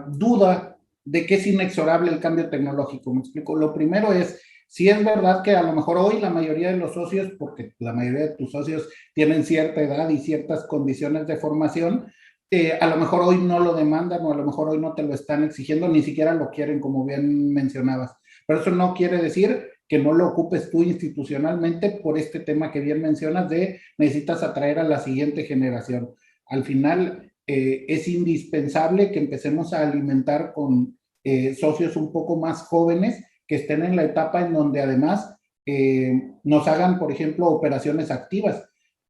duda de que es inexorable el cambio tecnológico. Me explico. Lo primero es, si es verdad que a lo mejor hoy la mayoría de los socios, porque la mayoría de tus socios tienen cierta edad y ciertas condiciones de formación, a lo mejor hoy no lo demandan o a lo mejor hoy no te lo están exigiendo, ni siquiera lo quieren, como bien mencionabas. Pero eso no quiere decir que no lo ocupes tú institucionalmente por este tema que bien mencionas de necesitas atraer a la siguiente generación. Al final, es indispensable que empecemos a alimentar con socios un poco más jóvenes que estén en la etapa en donde además nos hagan, por ejemplo, operaciones activas.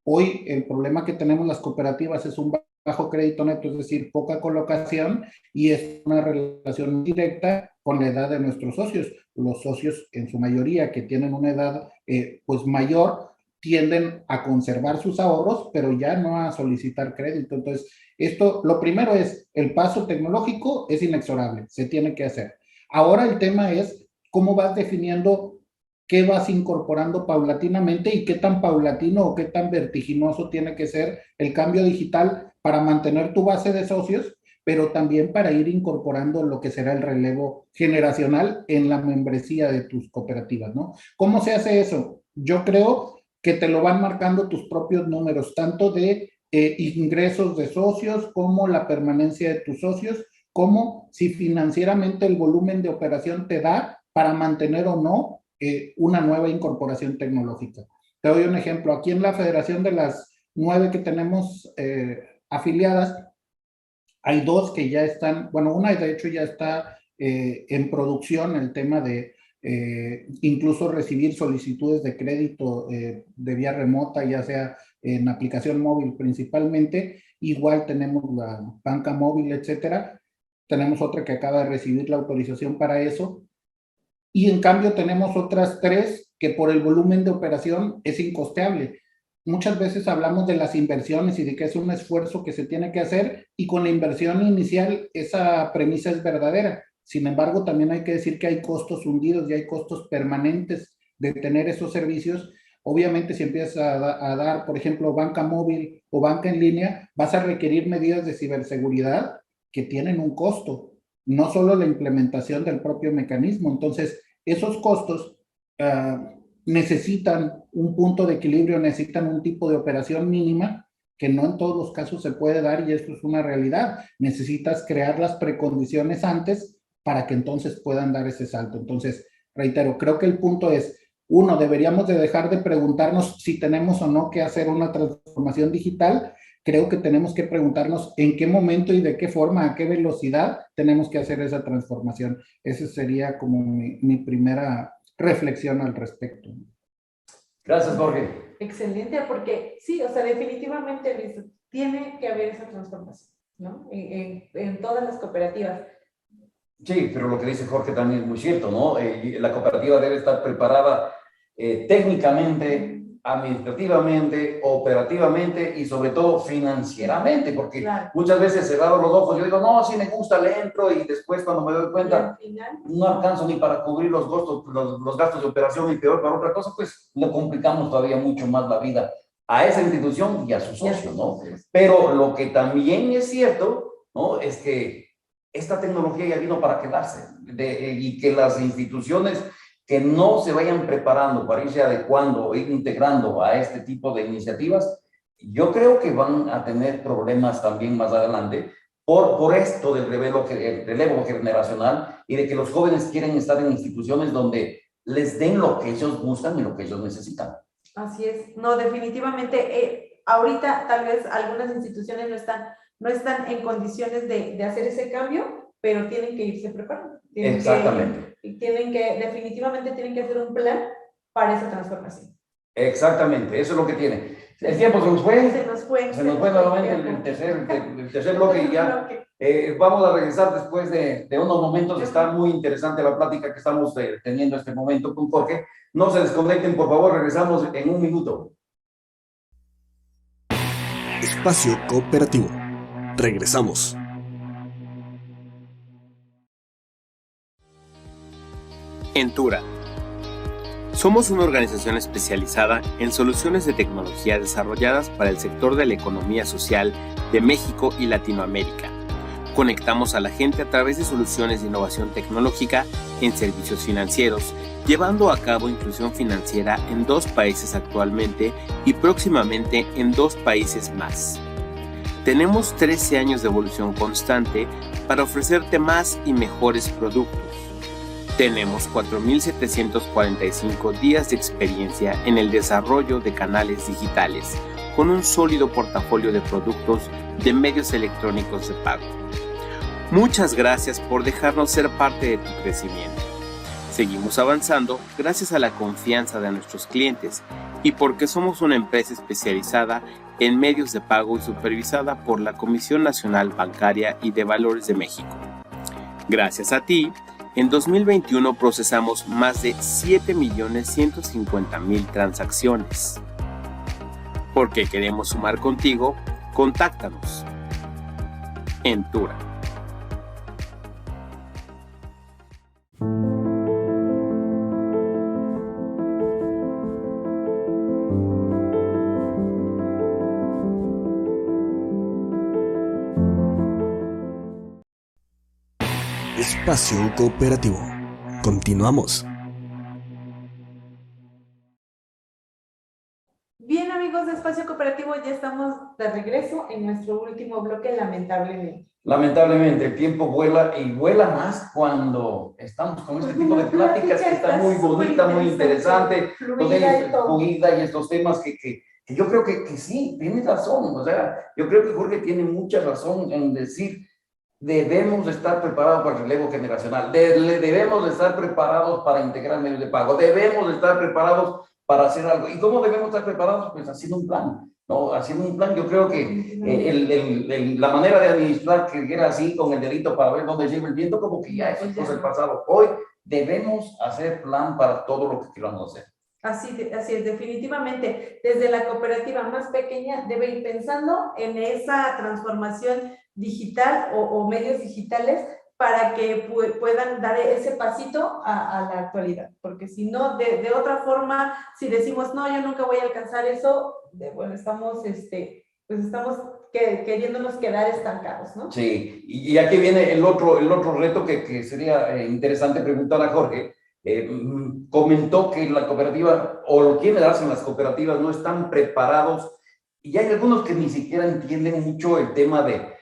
Hoy el problema que tenemos las cooperativas es un bajo crédito neto, es decir, poca colocación, y es una relación directa con la edad de nuestros socios. Los socios, en su mayoría, que tienen una edad pues mayor, tienden a conservar sus ahorros, pero ya no a solicitar crédito. Entonces, esto, lo primero es, el paso tecnológico es inexorable, se tiene que hacer. Ahora el tema es cómo vas definiendo qué vas incorporando paulatinamente y qué tan paulatino o qué tan vertiginoso tiene que ser el cambio digital para mantener tu base de socios, pero también para ir incorporando lo que será el relevo generacional en la membresía de tus cooperativas, ¿no? ¿Cómo se hace eso? Yo creo que te lo van marcando tus propios números, tanto de ingresos de socios como la permanencia de tus socios, como si financieramente el volumen de operación te da para mantener o no una nueva incorporación tecnológica. Te doy un ejemplo. Aquí en la federación de las 9 que tenemos afiliadas, hay 2 que ya están, bueno, una de hecho ya está en producción, el tema de incluso recibir solicitudes de crédito de vía remota, ya sea en aplicación móvil principalmente. Igual tenemos la banca móvil, etcétera. Tenemos otra que acaba de recibir la autorización para eso. Y en cambio tenemos otras 3 que por el volumen de operación es incosteable. Muchas veces hablamos de las inversiones y de que es un esfuerzo que se tiene que hacer, y con la inversión inicial esa premisa es verdadera. Sin embargo, también hay que decir que hay costos hundidos y hay costos permanentes de tener esos servicios. Obviamente, si empiezas a dar, por ejemplo, banca móvil o banca en línea, vas a requerir medidas de ciberseguridad que tienen un costo, no solo la implementación del propio mecanismo. Entonces, esos costos necesitan un punto de equilibrio, necesitan un tipo de operación mínima que no en todos los casos se puede dar, y esto es una realidad. Necesitas crear las precondiciones antes para que entonces puedan dar ese salto. Entonces, reitero, creo que el punto es, uno, deberíamos de dejar de preguntarnos si tenemos o no que hacer una transformación digital. Creo que tenemos que preguntarnos en qué momento y de qué forma, a qué velocidad tenemos que hacer esa transformación. Esa sería como mi primera reflexión al respecto. Gracias, Jorge. Excelente, porque sí, o sea, definitivamente, Luis, tiene que haber esa transformación, ¿no? En todas las cooperativas. Sí, pero lo que dice Jorge también es muy cierto, ¿no? La cooperativa debe estar preparada técnicamente, administrativamente, operativamente y sobre todo financieramente, porque claro, muchas veces cerrados los ojos, yo digo, no, si me gusta, le entro, y después cuando me doy cuenta, final, no alcanzo ni para cubrir los gastos de operación, y peor para otra cosa, pues lo complicamos todavía mucho más la vida a esa institución y a sus socios, ¿no? Pero lo que también es cierto, ¿no? Es que esta tecnología ya vino para quedarse, y que las instituciones que no se vayan preparando para irse adecuando o ir integrando a este tipo de iniciativas, yo creo que van a tener problemas también más adelante por esto del relevo generacional, y de que los jóvenes quieren estar en instituciones donde les den lo que ellos buscan y lo que ellos necesitan. Así es. No, definitivamente, ahorita tal vez algunas instituciones no están en condiciones de hacer ese cambio, pero tienen que irse preparando. Exactamente. Definitivamente tienen que hacer un plan para esa transformación. Exactamente, eso es lo que tiene. El tiempo se nos fue. Se nos fue nuevamente el tercer bloque y ya vamos a regresar después de unos momentos. Está muy interesante la plática que estamos teniendo en este momento con Jorge. No se desconecten, por favor, regresamos en un minuto. Espacio Cooperativo. Regresamos. Entura. Somos una organización especializada en soluciones de tecnología desarrolladas para el sector de la economía social de México y Latinoamérica. Conectamos a la gente a través de soluciones de innovación tecnológica en servicios financieros, llevando a cabo inclusión financiera en 2 países actualmente y próximamente en 2 países más. Tenemos 13 años de evolución constante para ofrecerte más y mejores productos. Tenemos 4.745 días de experiencia en el desarrollo de canales digitales, con un sólido portafolio de productos de medios electrónicos de pago. Muchas gracias por dejarnos ser parte de tu crecimiento. Seguimos avanzando gracias a la confianza de nuestros clientes y porque somos una empresa especializada en medios de pago y supervisada por la Comisión Nacional Bancaria y de Valores de México. Gracias a ti, en 2021 procesamos más de 7.150.000 transacciones. Porque queremos sumar contigo, contáctanos. Entura. Espacio Cooperativo. Continuamos. Bien, amigos de Espacio Cooperativo, ya estamos de regreso en nuestro último bloque, lamentablemente. Lamentablemente, el tiempo vuela y vuela más cuando estamos con este tipo de pláticas que está muy bonita, muy interesante, fluida y estos temas que yo creo que sí, tienes razón. O sea, yo creo que Jorge tiene mucha razón en decir, debemos estar preparados para el relevo generacional, debemos estar preparados para integrar medios de pago, debemos estar preparados para hacer algo. ¿Y cómo debemos estar preparados? Pues haciendo un plan, ¿no? Haciendo un plan. Yo creo que la manera de administrar que era así, con el dedito para ver dónde lleva el viento, como que ya eso es cosa del pasado. Hoy debemos hacer plan para todo lo que queramos hacer. Así es, definitivamente. Desde la cooperativa más pequeña debe ir pensando en esa transformación digital o medios digitales para que puedan dar ese pasito a la actualidad. Porque si no, de otra forma, si decimos, no, yo nunca voy a alcanzar eso, bueno, estamos, pues estamos queriéndonos quedar estancados, ¿no? Sí, y aquí viene el otro reto que sería interesante preguntar a Jorge. Comentó que la cooperativa o quienes hacen las cooperativas no están preparados, y hay algunos que ni siquiera entienden mucho el tema de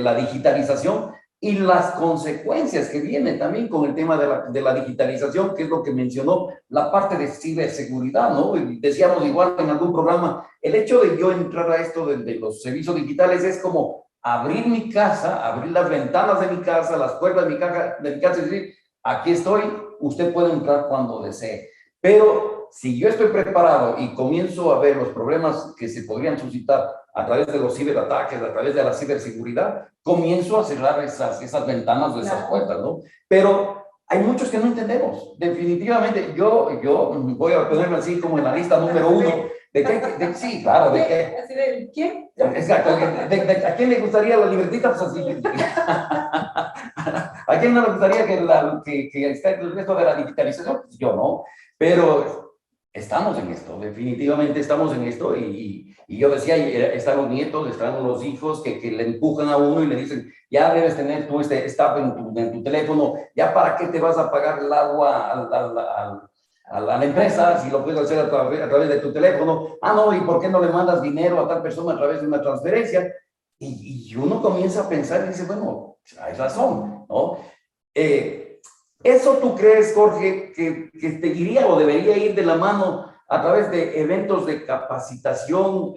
la digitalización y las consecuencias que vienen también con el tema de la digitalización, que es lo que mencionó, la parte de ciberseguridad, ¿no? Y decíamos igual en algún programa, el hecho de yo entrar a esto de los servicios digitales es como abrir mi casa, abrir las ventanas de mi casa, las puertas de mi casa y decir, aquí estoy, usted puede entrar cuando desee. Pero si yo estoy preparado y comienzo a ver los problemas que se podrían suscitar a través de los ciberataques, a través de la ciberseguridad, comienzo a cerrar esas ventanas o esas puertas, ¿no? Pero hay muchos que no entendemos. Definitivamente, yo voy a ponerme así como en la lista número 1. Sí, claro, ¿de qué? ¿Así de quién? Exacto, ¿a quién le gustaría la libretita? Pues así. ¿A quién no le gustaría que esté el resto de la digitalización? Pues yo no, pero estamos en esto, definitivamente estamos en esto, y yo decía, están los nietos, están los hijos que le empujan a uno y le dicen, ya debes tener tú staff en tu teléfono, ya para qué te vas a pagar el agua a la empresa si lo puedes hacer a través de tu teléfono. Ah, no, ¿y por qué no le mandas dinero a tal persona a través de una transferencia? Y uno comienza a pensar y dice, bueno, hay razón, ¿no? ¿Eso tú crees, Jorge, que te iría o debería ir de la mano a través de eventos de capacitación,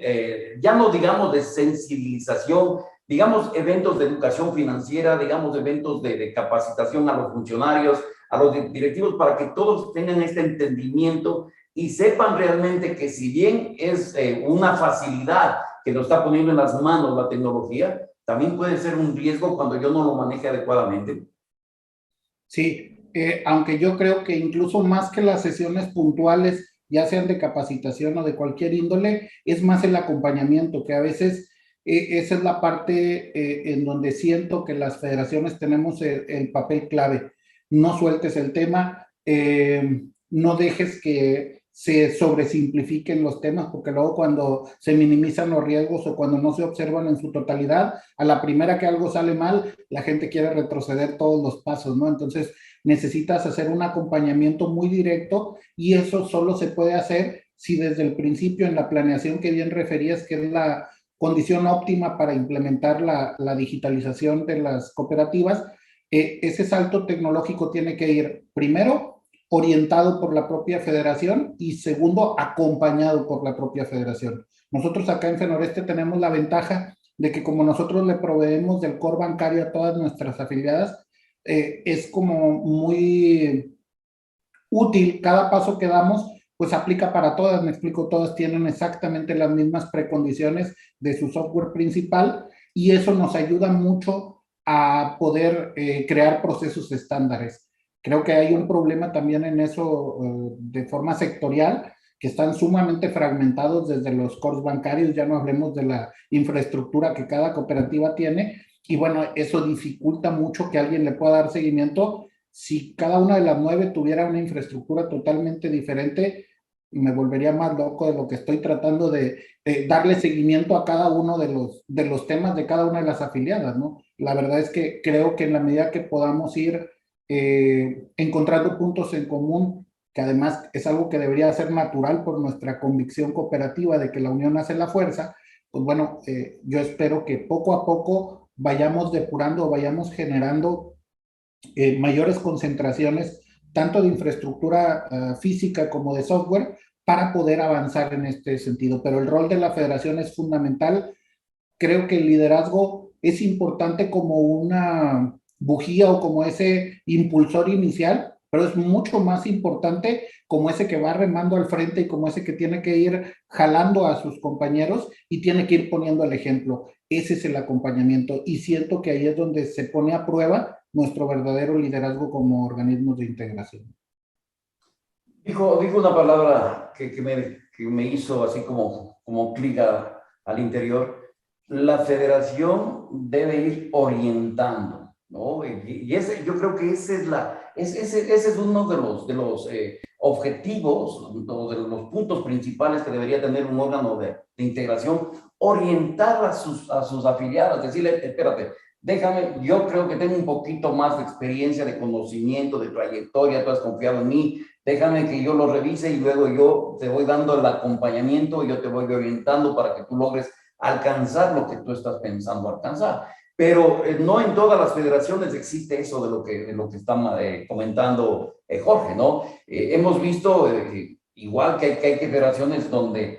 ya no digamos de sensibilización, digamos eventos de educación financiera, digamos eventos de capacitación a los funcionarios, a los directivos, para que todos tengan este entendimiento y sepan realmente que si bien es una facilidad que nos está poniendo en las manos la tecnología, también puede ser un riesgo cuando yo no lo maneje adecuadamente. Sí, aunque yo creo que incluso más que las sesiones puntuales, ya sean de capacitación o de cualquier índole, es más el acompañamiento, que a veces esa es la parte en donde siento que las federaciones tenemos el papel clave. No sueltes el tema, no dejes que se sobresimplifiquen los temas, porque luego cuando se minimizan los riesgos o cuando no se observan en su totalidad, a la primera que algo sale mal, la gente quiere retroceder todos los pasos, ¿no? Entonces necesitas hacer un acompañamiento muy directo y eso solo se puede hacer si desde el principio en la planeación que bien referías, que es la condición óptima para implementar la digitalización de las cooperativas, ese salto tecnológico tiene que ir primero orientado por la propia federación y segundo, acompañado por la propia federación. Nosotros acá en Fenoreste tenemos la ventaja de que como nosotros le proveemos del core bancario a todas nuestras afiliadas, es como muy útil cada paso que damos, pues aplica para todas, me explico, todas tienen exactamente las mismas precondiciones de su software principal y eso nos ayuda mucho a poder crear procesos estándares. Creo que hay un problema también en eso de forma sectorial, que están sumamente fragmentados desde los cores bancarios, ya no hablemos de la infraestructura que cada cooperativa tiene, y bueno, eso dificulta mucho que alguien le pueda dar seguimiento. Si cada una de las 9 tuviera una infraestructura totalmente diferente, me volvería más loco de lo que estoy tratando de darle seguimiento a cada uno de los temas de cada una de las afiliadas, ¿no? La verdad es que creo que en la medida que podamos ir encontrando puntos en común, que además es algo que debería ser natural por nuestra convicción cooperativa de que la unión hace la fuerza, pues bueno, yo espero que poco a poco vayamos depurando, vayamos generando mayores concentraciones tanto de infraestructura física como de software para poder avanzar en este sentido. Pero el rol de la federación es fundamental. Creo que el liderazgo es importante como una bujía o como ese impulsor inicial, pero es mucho más importante como ese que va remando al frente y como ese que tiene que ir jalando a sus compañeros y tiene que ir poniendo el ejemplo. Ese es el acompañamiento y siento que ahí es donde se pone a prueba nuestro verdadero liderazgo como organismos de integración. Dijo una palabra que me hizo así como clic al interior. La federación debe ir orientando, ¿no? Y ese, yo creo que ese es uno de los objetivos, o de los puntos principales que debería tener un órgano de integración, orientar a sus afiliados, decirle, espérate, déjame, yo creo que tengo un poquito más de experiencia, de conocimiento, de trayectoria, tú has confiado en mí, déjame que yo lo revise y luego yo te voy dando el acompañamiento y yo te voy orientando para que tú logres alcanzar lo que tú estás pensando alcanzar. Pero no en todas las federaciones existe eso de lo que está comentando Jorge, ¿no? Hemos visto, igual que hay federaciones donde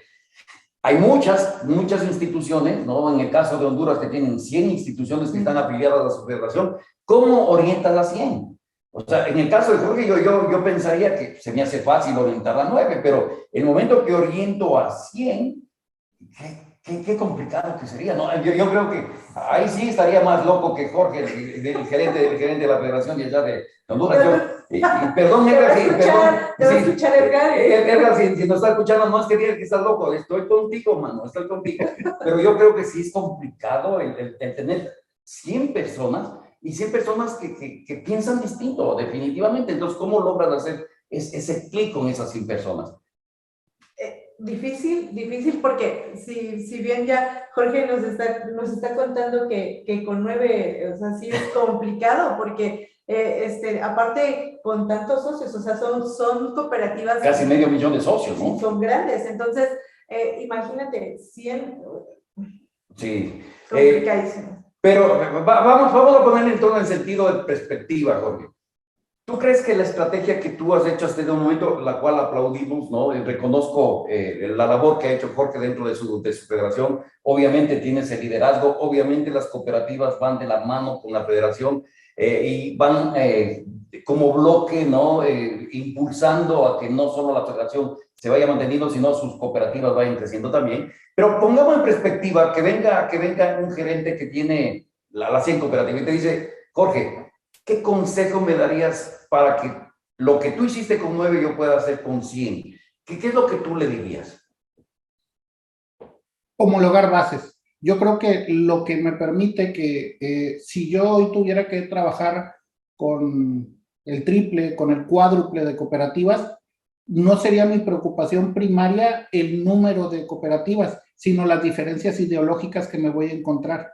hay muchas instituciones, ¿no? En el caso de Honduras, que tienen 100 instituciones que están afiliadas a su federación, ¿cómo orientas las 100? O sea, en el caso de Jorge, yo pensaría que se me hace fácil orientar a 9, pero el momento que oriento a 100, qué complicado que sería, ¿no? Yo creo que ahí sí estaría más loco que Jorge, el gerente de la federación de allá de Honduras. Perdón, Edgar, te va a escuchar Edgar. Edgar, si nos está escuchando, no es que diga que estás loco, estoy contigo, mano, estoy contigo. Pero yo creo que sí es complicado el tener 100 personas y 100 personas que piensan distinto, definitivamente. Entonces, ¿cómo logras hacer ese clic con esas 100 personas? Difícil porque si bien ya Jorge nos está contando que con 9, o sea, sí es complicado porque aparte con tantos socios, o sea, son cooperativas. Casi medio millón de socios, ¿no? Son grandes, entonces imagínate, 100. Sí. Complicadísimo. Pero vamos a ponerle entonces en sentido de perspectiva, Jorge. ¿Tú crees que la estrategia que tú has hecho hasta el momento, la cual aplaudimos, ¿no? Reconozco la labor que ha hecho Jorge dentro de su federación, obviamente tiene ese liderazgo, obviamente las cooperativas van de la mano con la federación, y van como bloque, ¿no? Impulsando a que no solo la federación se vaya manteniendo, sino sus cooperativas vayan creciendo también. Pero pongamos en perspectiva que venga un gerente que tiene las 100 cooperativas y te dice, Jorge, ¿qué consejo me darías para que lo que tú hiciste con 9 yo pueda hacer con 100? ¿Qué es lo que tú le dirías? Homologar bases. Yo creo que lo que me permite que si yo hoy tuviera que trabajar con el triple, con el cuádruple de cooperativas, no sería mi preocupación primaria el número de cooperativas, sino las diferencias ideológicas que me voy a encontrar.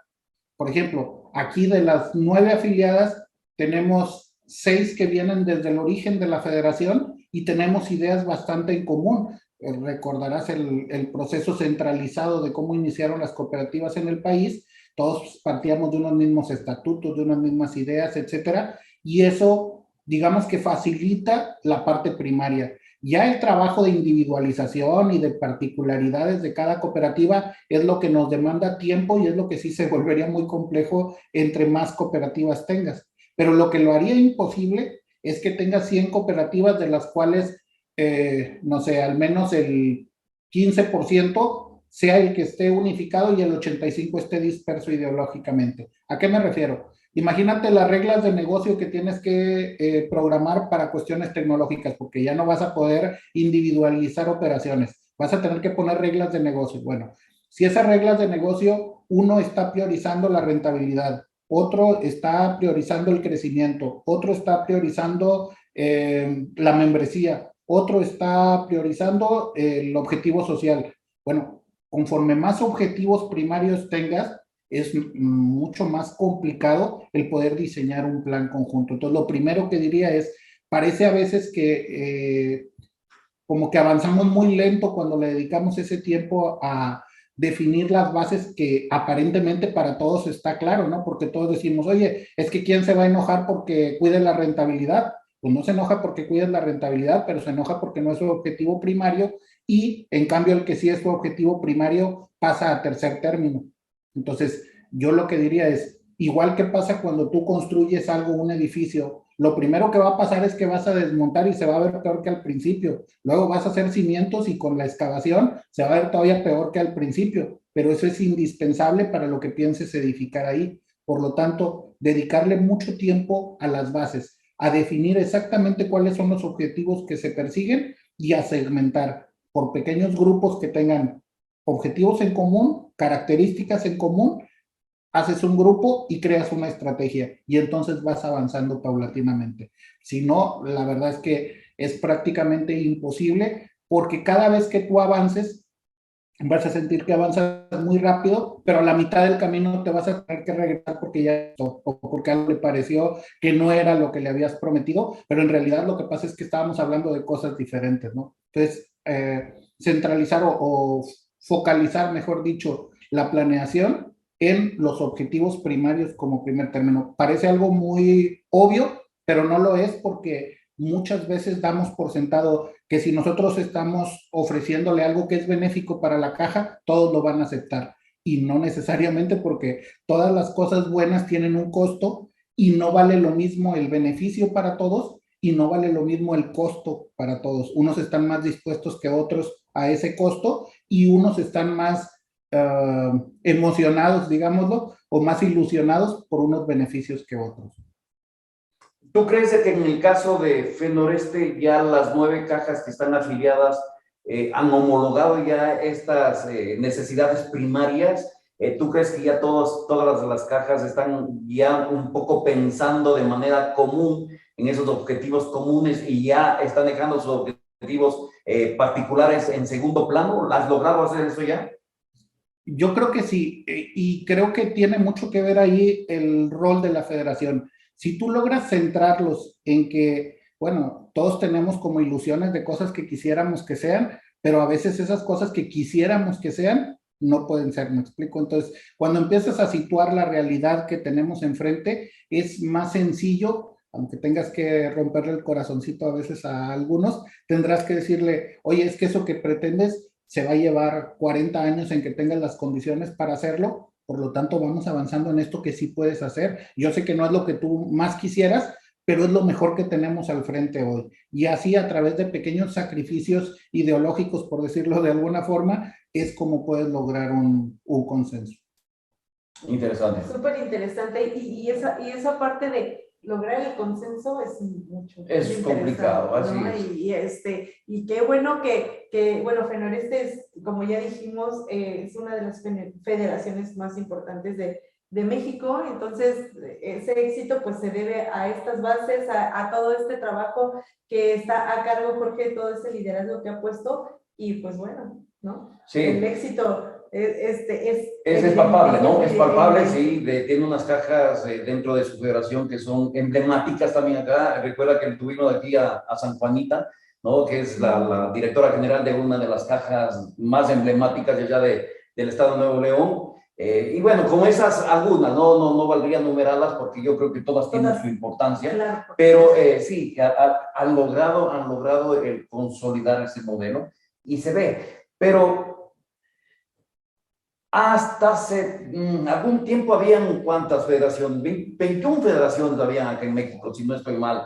Por ejemplo, aquí de las 9 afiliadas, tenemos 6 que vienen desde el origen de la federación y tenemos ideas bastante en común. Recordarás el proceso centralizado de cómo iniciaron las cooperativas en el país. Todos partíamos de unos mismos estatutos, de unas mismas ideas, etcétera, y eso, digamos que facilita la parte primaria. Ya el trabajo de individualización y de particularidades de cada cooperativa es lo que nos demanda tiempo y es lo que sí se volvería muy complejo entre más cooperativas tengas. Pero lo que lo haría imposible es que tengas 100 cooperativas de las cuales, no sé, al menos el 15% sea el que esté unificado y el 85% esté disperso ideológicamente. ¿A qué me refiero? Imagínate las reglas de negocio que tienes que programar para cuestiones tecnológicas, porque ya no vas a poder individualizar operaciones, vas a tener que poner reglas de negocio. Bueno, si esas reglas de negocio, uno está priorizando la rentabilidad, otro está priorizando el crecimiento, otro está priorizando la membresía, otro está priorizando el objetivo social. Bueno, conforme más objetivos primarios tengas, es mucho más complicado el poder diseñar un plan conjunto. Entonces, lo primero que diría es, parece a veces que como que avanzamos muy lento cuando le dedicamos ese tiempo a definir las bases que aparentemente para todos está claro, ¿no? Porque todos decimos, oye, es que ¿quién se va a enojar porque cuide la rentabilidad? Pues no se enoja porque cuides la rentabilidad, pero se enoja porque no es su objetivo primario y en cambio el que sí es su objetivo primario pasa a tercer término. Entonces, yo lo que diría es, igual que pasa cuando tú construyes algo, un edificio, lo primero que va a pasar es que vas a desmontar y se va a ver peor que al principio. Luego vas a hacer cimientos y con la excavación se va a ver todavía peor que al principio, pero eso es indispensable para lo que pienses edificar ahí. Por lo tanto, dedicarle mucho tiempo a las bases, a definir exactamente cuáles son los objetivos que se persiguen y a segmentar por pequeños grupos que tengan objetivos en común, características en común, haces un grupo y creas una estrategia y entonces vas avanzando paulatinamente. Si no, la verdad es que es prácticamente imposible porque cada vez que tú avances, vas a sentir que avanzas muy rápido, pero a la mitad del camino te vas a tener que regresar porque ya o porque algo le pareció que no era lo que le habías prometido, pero en realidad lo que pasa es que estábamos hablando de cosas diferentes, ¿no? Entonces, centralizar o focalizar, mejor dicho, la planeación en los objetivos primarios como primer término. Parece algo muy obvio, pero no lo es porque muchas veces damos por sentado que si nosotros estamos ofreciéndole algo que es benéfico para la caja, todos lo van a aceptar. Y no necesariamente porque todas las cosas buenas tienen un costo y no vale lo mismo el beneficio para todos y no vale lo mismo el costo para todos. Unos están más dispuestos que otros a ese costo y unos están más emocionados, digámoslo, o más ilusionados por unos beneficios que otros. ¿Tú crees que en el caso de FENORESTE ya las 9 cajas que están afiliadas han homologado ya estas necesidades primarias? ¿Tú crees que ya todas las cajas están ya un poco pensando de manera común en esos objetivos comunes y ya están dejando sus objetivos particulares en segundo plano? ¿Has logrado hacer eso ya? Yo creo que sí, y creo que tiene mucho que ver ahí el rol de la federación. Si tú logras centrarlos en que, bueno, todos tenemos como ilusiones de cosas que quisiéramos que sean, pero a veces esas cosas que quisiéramos que sean no pueden ser, ¿me explico? Entonces, cuando empiezas a situar la realidad que tenemos enfrente, es más sencillo, aunque tengas que romperle el corazoncito a veces a algunos, tendrás que decirle, oye, es que eso que pretendes se va a llevar 40 años en que tengas las condiciones para hacerlo, Por lo tanto, vamos avanzando en esto que sí puedes hacer. Yo sé que no es lo que tú más quisieras, pero es lo mejor que tenemos al frente hoy. Y así, a través de pequeños sacrificios ideológicos, por decirlo de alguna forma, es como puedes lograr un consenso. Interesante. Súper interesante. Y esa parte de lograr el consenso es mucho. Es complicado, así ¿no? es. Y qué bueno que bueno, FENORESTE es, como ya dijimos, es una de las federaciones más importantes de México. Entonces, ese éxito pues se debe a estas bases, a todo este trabajo que está a cargo Jorge, todo ese liderazgo que ha puesto. Y pues bueno, ¿no? Sí. El éxito es palpable, ¿no? Es palpable, sí. Tiene unas cajas dentro de su federación que son emblemáticas también acá. Recuerda que tuvimos aquí a San Juanita, ¿no? Que es la directora general de una de las cajas más emblemáticas de allá del estado de Nuevo León. Y bueno, como esas algunas, no valdría numerarlas porque yo creo que todas tienen su importancia, claro. Pero sí, han logrado el consolidar ese modelo y se ve. Pero hasta hace algún tiempo habían ¿cuántas federaciones? 21 federaciones habían acá en México, si no estoy mal.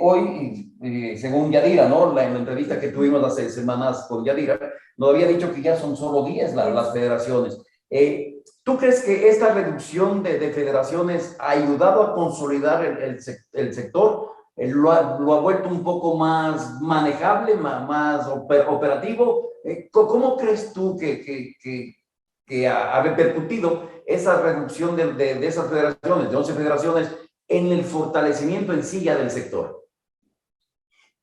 Hoy, según Yadira, ¿no? En la entrevista que tuvimos hace semanas con Yadira, nos había dicho que ya son solo 10 las federaciones. ¿Tú crees que esta reducción de federaciones ha ayudado a consolidar el sector? ¿Lo ha vuelto un poco más manejable, más operativo? ¿Cómo crees tú que ha repercutido esa reducción de esas federaciones, de 11 federaciones, en el fortalecimiento en sí ya del sector?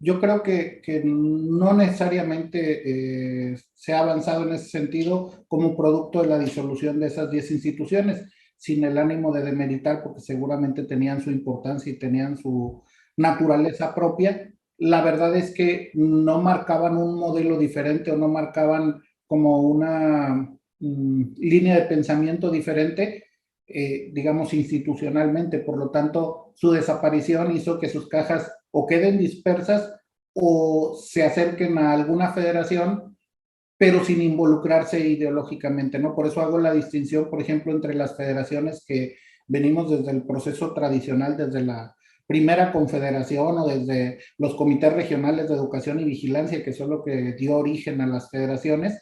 Yo creo que no necesariamente se ha avanzado en ese sentido como producto de la disolución de esas 10 instituciones, sin el ánimo de demeritar, porque seguramente tenían su importancia y tenían su naturaleza propia. La verdad es que no marcaban un modelo diferente o no marcaban como una línea de pensamiento diferente, digamos, institucionalmente. Por lo tanto, su desaparición hizo que sus cajas o queden dispersas o se acerquen a alguna federación, pero sin involucrarse ideológicamente, ¿no? Por eso hago la distinción, por ejemplo, entre las federaciones que venimos desde el proceso tradicional, desde la primera confederación o desde los comités regionales de educación y vigilancia, que son lo que dio origen a las federaciones.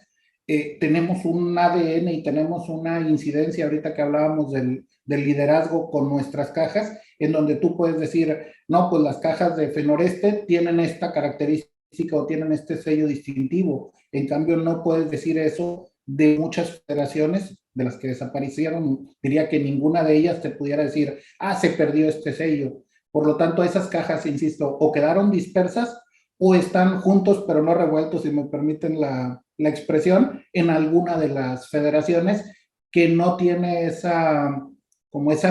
Tenemos un ADN y tenemos una incidencia, ahorita que hablábamos del liderazgo con nuestras cajas, en donde tú puedes decir, no, pues las cajas de FENORESTE tienen esta característica o tienen este sello distintivo. En cambio, no puedes decir eso de muchas federaciones de las que desaparecieron. Diría que ninguna de ellas te pudiera decir, se perdió este sello. Por lo tanto, esas cajas, insisto, o quedaron dispersas o están juntos pero no revueltos, si me permiten la expresión, en alguna de las federaciones que no tiene esa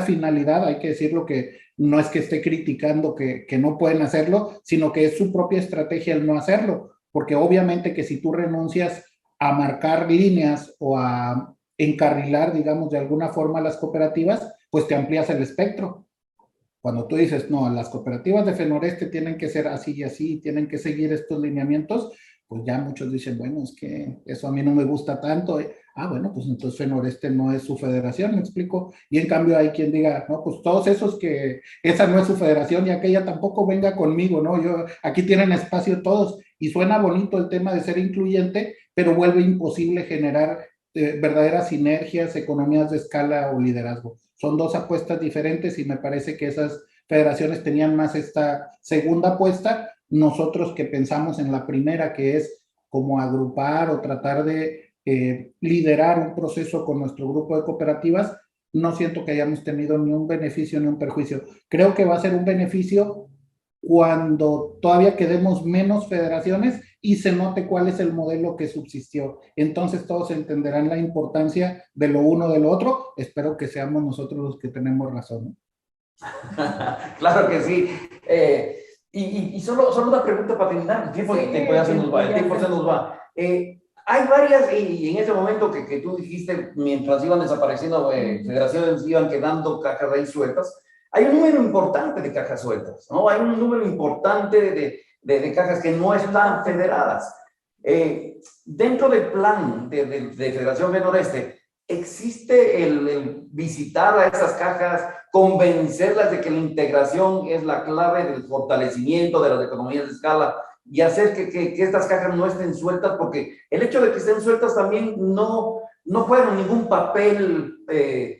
finalidad. Hay que decirlo, que no es que esté criticando que no pueden hacerlo, sino que es su propia estrategia el no hacerlo, porque obviamente que si tú renuncias a marcar líneas o a encarrilar, digamos, de alguna forma las cooperativas, pues te amplías el espectro. Cuando tú dices, no, las cooperativas de FENORESTE tienen que ser así y así, tienen que seguir estos lineamientos, pues ya muchos dicen, bueno, es que eso a mí no me gusta tanto. Bueno, pues entonces FENORESTE no es su federación, ¿me explico? Y en cambio hay quien diga, no, pues todos esos que esa no es su federación y aquella tampoco, venga conmigo, ¿no? Aquí tienen espacio todos. Y suena bonito el tema de ser incluyente, pero vuelve imposible generar verdaderas sinergias, economías de escala o liderazgo. Son dos apuestas diferentes y me parece que esas federaciones tenían más esta segunda apuesta. Nosotros que pensamos en la primera, que es como agrupar o tratar de liderar un proceso con nuestro grupo de cooperativas, no siento que hayamos tenido ni un beneficio ni un perjuicio. Creo que va a ser un beneficio cuando todavía quedemos menos federaciones y se note cuál es el modelo que subsistió. Entonces todos entenderán la importancia de lo uno de lo otro. Espero que seamos nosotros los que tenemos razón, ¿no? Claro que sí. Y solo una pregunta para terminar. El tiempo ya se nos va. Hay varias, y en ese momento que tú dijiste, mientras iban desapareciendo federaciones, iban quedando cajas ahí sueltas. Hay un número importante de cajas sueltas, ¿no? Hay un número importante de cajas que no están federadas. Dentro del plan de Federación FENORESTE, existe el visitar a esas cajas, convencerlas de que la integración es la clave del fortalecimiento de las economías de escala y hacer que estas cajas no estén sueltas, porque el hecho de que estén sueltas también no juegan ningún papel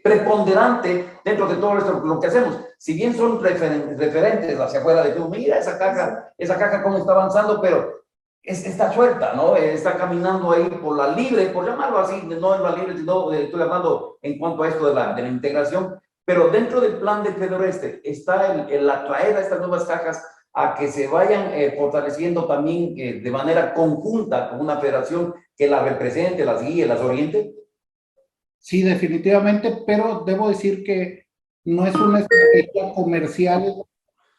preponderante dentro de todo esto, lo que hacemos. Si bien son referentes hacia afuera de que, mira esa caja cómo está avanzando, pero está suelta, ¿no? Está caminando ahí por la libre, por llamarlo así, no es la libre, sino estoy hablando en cuanto a esto de la integración, pero dentro del plan de FEDORESTE está el atraer a estas nuevas cajas a que se vayan fortaleciendo también de manera conjunta con una federación que las represente, las guíe, las oriente. Sí, definitivamente, pero debo decir que no es una estrategia comercial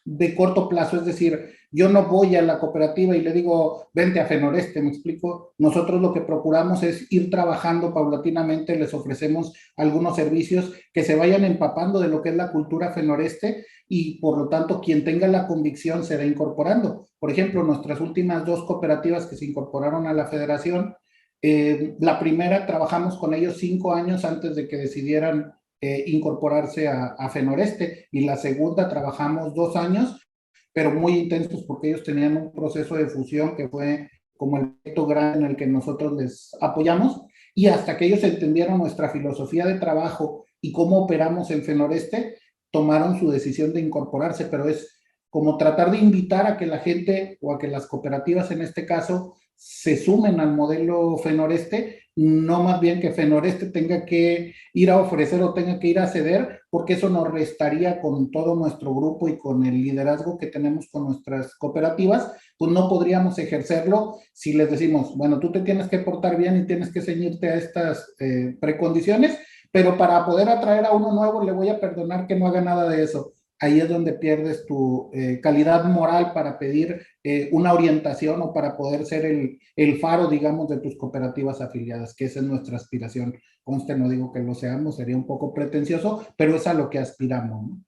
de corto plazo, es decir, yo no voy a la cooperativa y le digo, vente a FENORESTE, ¿me explico? Nosotros lo que procuramos es ir trabajando paulatinamente, les ofrecemos algunos servicios que se vayan empapando de lo que es la cultura FENORESTE y por lo tanto quien tenga la convicción se va incorporando. Por ejemplo, nuestras últimas 2 cooperativas que se incorporaron a la federación, la primera trabajamos con ellos 5 años antes de que decidieran incorporarse a FENORESTE, y la segunda trabajamos 2 años, pero muy intensos porque ellos tenían un proceso de fusión que fue como el proyecto grande en el que nosotros les apoyamos, y hasta que ellos entendieron nuestra filosofía de trabajo y cómo operamos en FENORESTE, tomaron su decisión de incorporarse, pero es como tratar de invitar a que la gente o a que las cooperativas en este caso se sumen al modelo FENORESTE, no más bien que FENORESTE tenga que ir a ofrecer o tenga que ir a ceder, porque eso nos restaría con todo nuestro grupo y con el liderazgo que tenemos con nuestras cooperativas, pues no podríamos ejercerlo si les decimos, bueno, tú te tienes que portar bien y tienes que ceñirte a estas precondiciones, pero para poder atraer a uno nuevo le voy a perdonar que no haga nada de eso. Ahí es donde pierdes tu calidad moral para pedir una orientación o para poder ser el faro, digamos, de tus cooperativas afiliadas, que esa es nuestra aspiración. Conste, no digo que lo seamos, sería un poco pretencioso, pero es a lo que aspiramos, ¿no?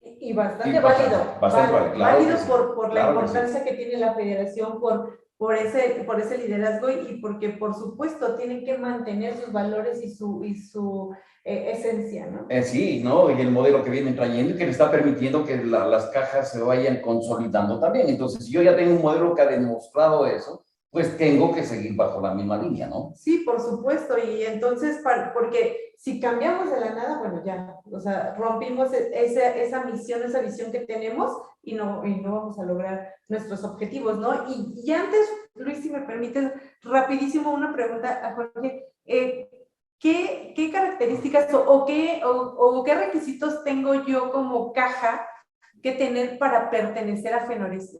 Y bastante válido. Bastante válido, claro, válido sí, por la claro, importancia que tiene la federación, por ese liderazgo y porque, por supuesto, tienen que mantener sus valores y su esencia, ¿no? Sí, ¿no? Y el modelo que vienen trayendo y que le está permitiendo que las cajas se vayan consolidando también. Entonces, si yo ya tengo un modelo que ha demostrado eso, pues tengo que seguir bajo la misma línea, ¿no? Sí, por supuesto. Y entonces, porque si cambiamos de la nada, bueno, ya, o sea, rompimos esa misión, esa visión que tenemos y no vamos a lograr nuestros objetivos, ¿no? Y antes, Luis, si me permites, rapidísimo una pregunta a Jorge. ¿Qué características o qué requisitos tengo yo como caja que tener para pertenecer a FENORESTE?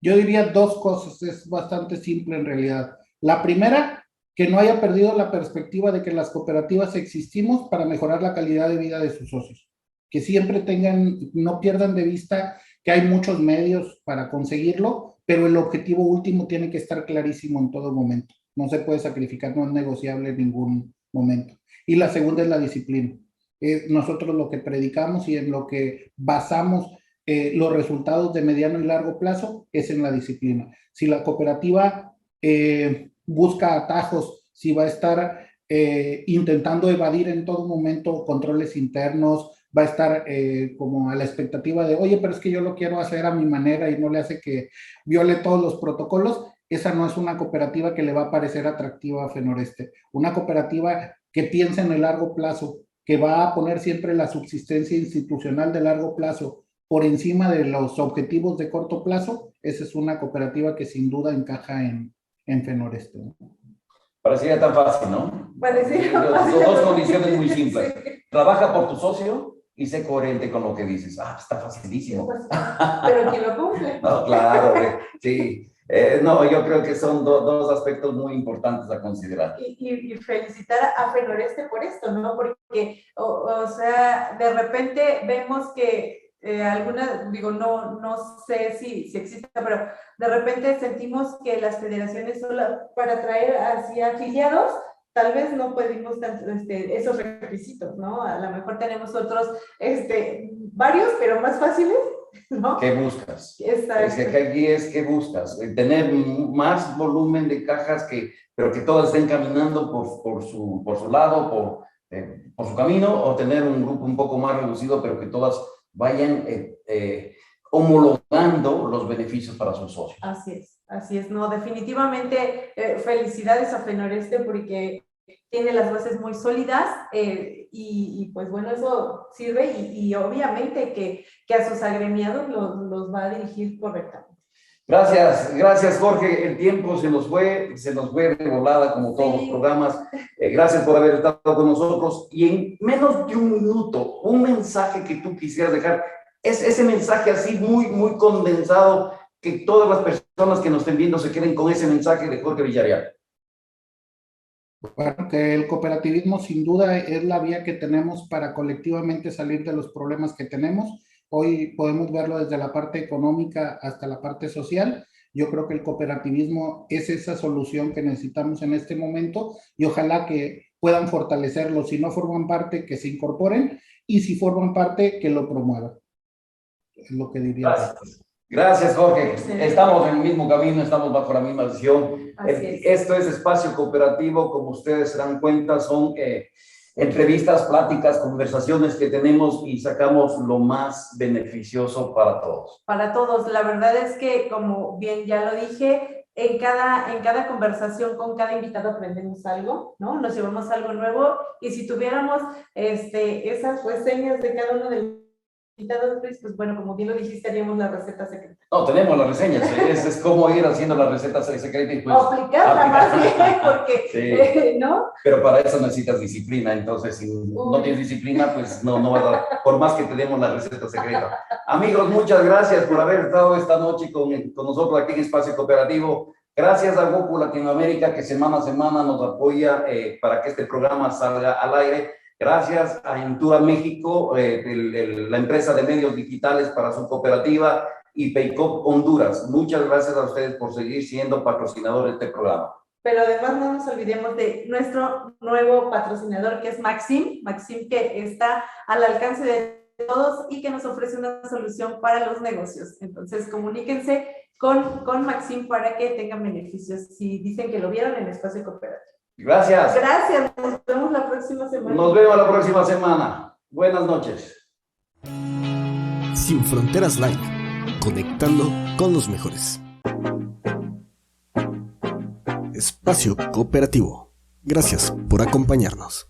Yo diría 2 cosas, es bastante simple en realidad. La primera, que no haya perdido la perspectiva de que las cooperativas existimos para mejorar la calidad de vida de sus socios. Que siempre no pierdan de vista que hay muchos medios para conseguirlo, pero el objetivo último tiene que estar clarísimo en todo momento. No se puede sacrificar, no es negociable en ningún momento. Y la segunda es la disciplina. Nosotros lo que predicamos y en lo que basamos los resultados de mediano y largo plazo es en la disciplina. Si la cooperativa busca atajos, si va a estar intentando evadir en todo momento controles internos, va a estar como a la expectativa de, oye, pero es que yo lo quiero hacer a mi manera y no le hace que viole todos los protocolos, esa no es una cooperativa que le va a parecer atractiva a FENORESTE. Una cooperativa que piensa en el largo plazo, que va a poner siempre la subsistencia institucional de largo plazo por encima de los objetivos de corto plazo, esa es una cooperativa que sin duda encaja en FENORESTE, ¿no? Parecería tan fácil, ¿no? Parecería fácil. 2 condiciones muy simples. Sí. Trabaja por tu socio y sé coherente con lo que dices. Está facilísimo. Pero ¿quién lo cumple? No, claro, sí. No, yo creo que son 2 aspectos muy importantes a considerar. Y felicitar a FENORESTE por esto, ¿no? Porque, o sea, de repente vemos que algunas, digo, no sé si existe, pero de repente sentimos que las federaciones solo para atraer hacia afiliados, tal vez no pedimos tanto, esos requisitos, ¿no? A lo mejor tenemos otros, varios, pero más fáciles, ¿no? ¿Qué buscas? Exacto. Es que aquí es ¿qué buscas? Tener más volumen de cajas pero que todas estén caminando por su lado, por su camino, o tener un grupo un poco más reducido, pero que todas vayan homologando los beneficios para sus socios. Así es, no, definitivamente felicidades a Fenoreste porque tiene las bases muy sólidas y pues bueno, eso sirve y obviamente que a sus agremiados los va a dirigir correctamente. Gracias Jorge, el tiempo se nos fue de volada como todos los programas. Gracias por haber estado con nosotros y en menos de un minuto, un mensaje que tú quisieras dejar, es ese mensaje así muy, muy condensado, que todas las personas que nos estén viendo se queden con ese mensaje de Jorge Villarreal. Bueno, que el cooperativismo sin duda es la vía que tenemos para colectivamente salir de los problemas que tenemos. Hoy podemos verlo desde la parte económica hasta la parte social. Yo creo que el cooperativismo es esa solución que necesitamos en este momento y ojalá que puedan fortalecerlo. Si no forman parte, que se incorporen y si forman parte, que lo promuevan. Es lo que diría. Gracias, Jorge. Estamos en el mismo camino, estamos bajo la misma visión. Esto es Espacio Cooperativo, como ustedes se dan cuenta, son entrevistas, pláticas, conversaciones que tenemos y sacamos lo más beneficioso para todos. Para todos, la verdad es que, como bien ya lo dije, en cada conversación con cada invitado aprendemos algo, ¿no? Nos llevamos algo nuevo y si tuviéramos esas reseñas de cada uno de los invitados, pues bueno, como bien lo dijiste, haríamos la receta secreta. No, tenemos las reseñas, es como ir haciendo la receta secreta y pues... aplicarla más bien, porque, sí. ¿No? Pero para eso necesitas disciplina, entonces si no tienes disciplina, pues no va a dar, por más que te demos la receta secreta. Amigos, muchas gracias por haber estado esta noche con nosotros aquí en Espacio Cooperativo. Gracias a Woku Latinoamérica, que semana a semana nos apoya para que este programa salga al aire. Gracias a Entura México, la empresa de medios digitales para su cooperativa, y Paycop Honduras. Muchas gracias a ustedes por seguir siendo patrocinadores de este programa. Pero además no nos olvidemos de nuestro nuevo patrocinador, que es Maxim, que está al alcance de todos y que nos ofrece una solución para los negocios. Entonces, comuníquense con Maxim para que tengan beneficios si dicen que lo vieron en Espacio Cooperativo. Gracias. Gracias, nos vemos la próxima semana. Nos vemos la próxima semana. Buenas noches. Sin Fronteras Live, conectando con los mejores. Espacio Cooperativo. Gracias por acompañarnos.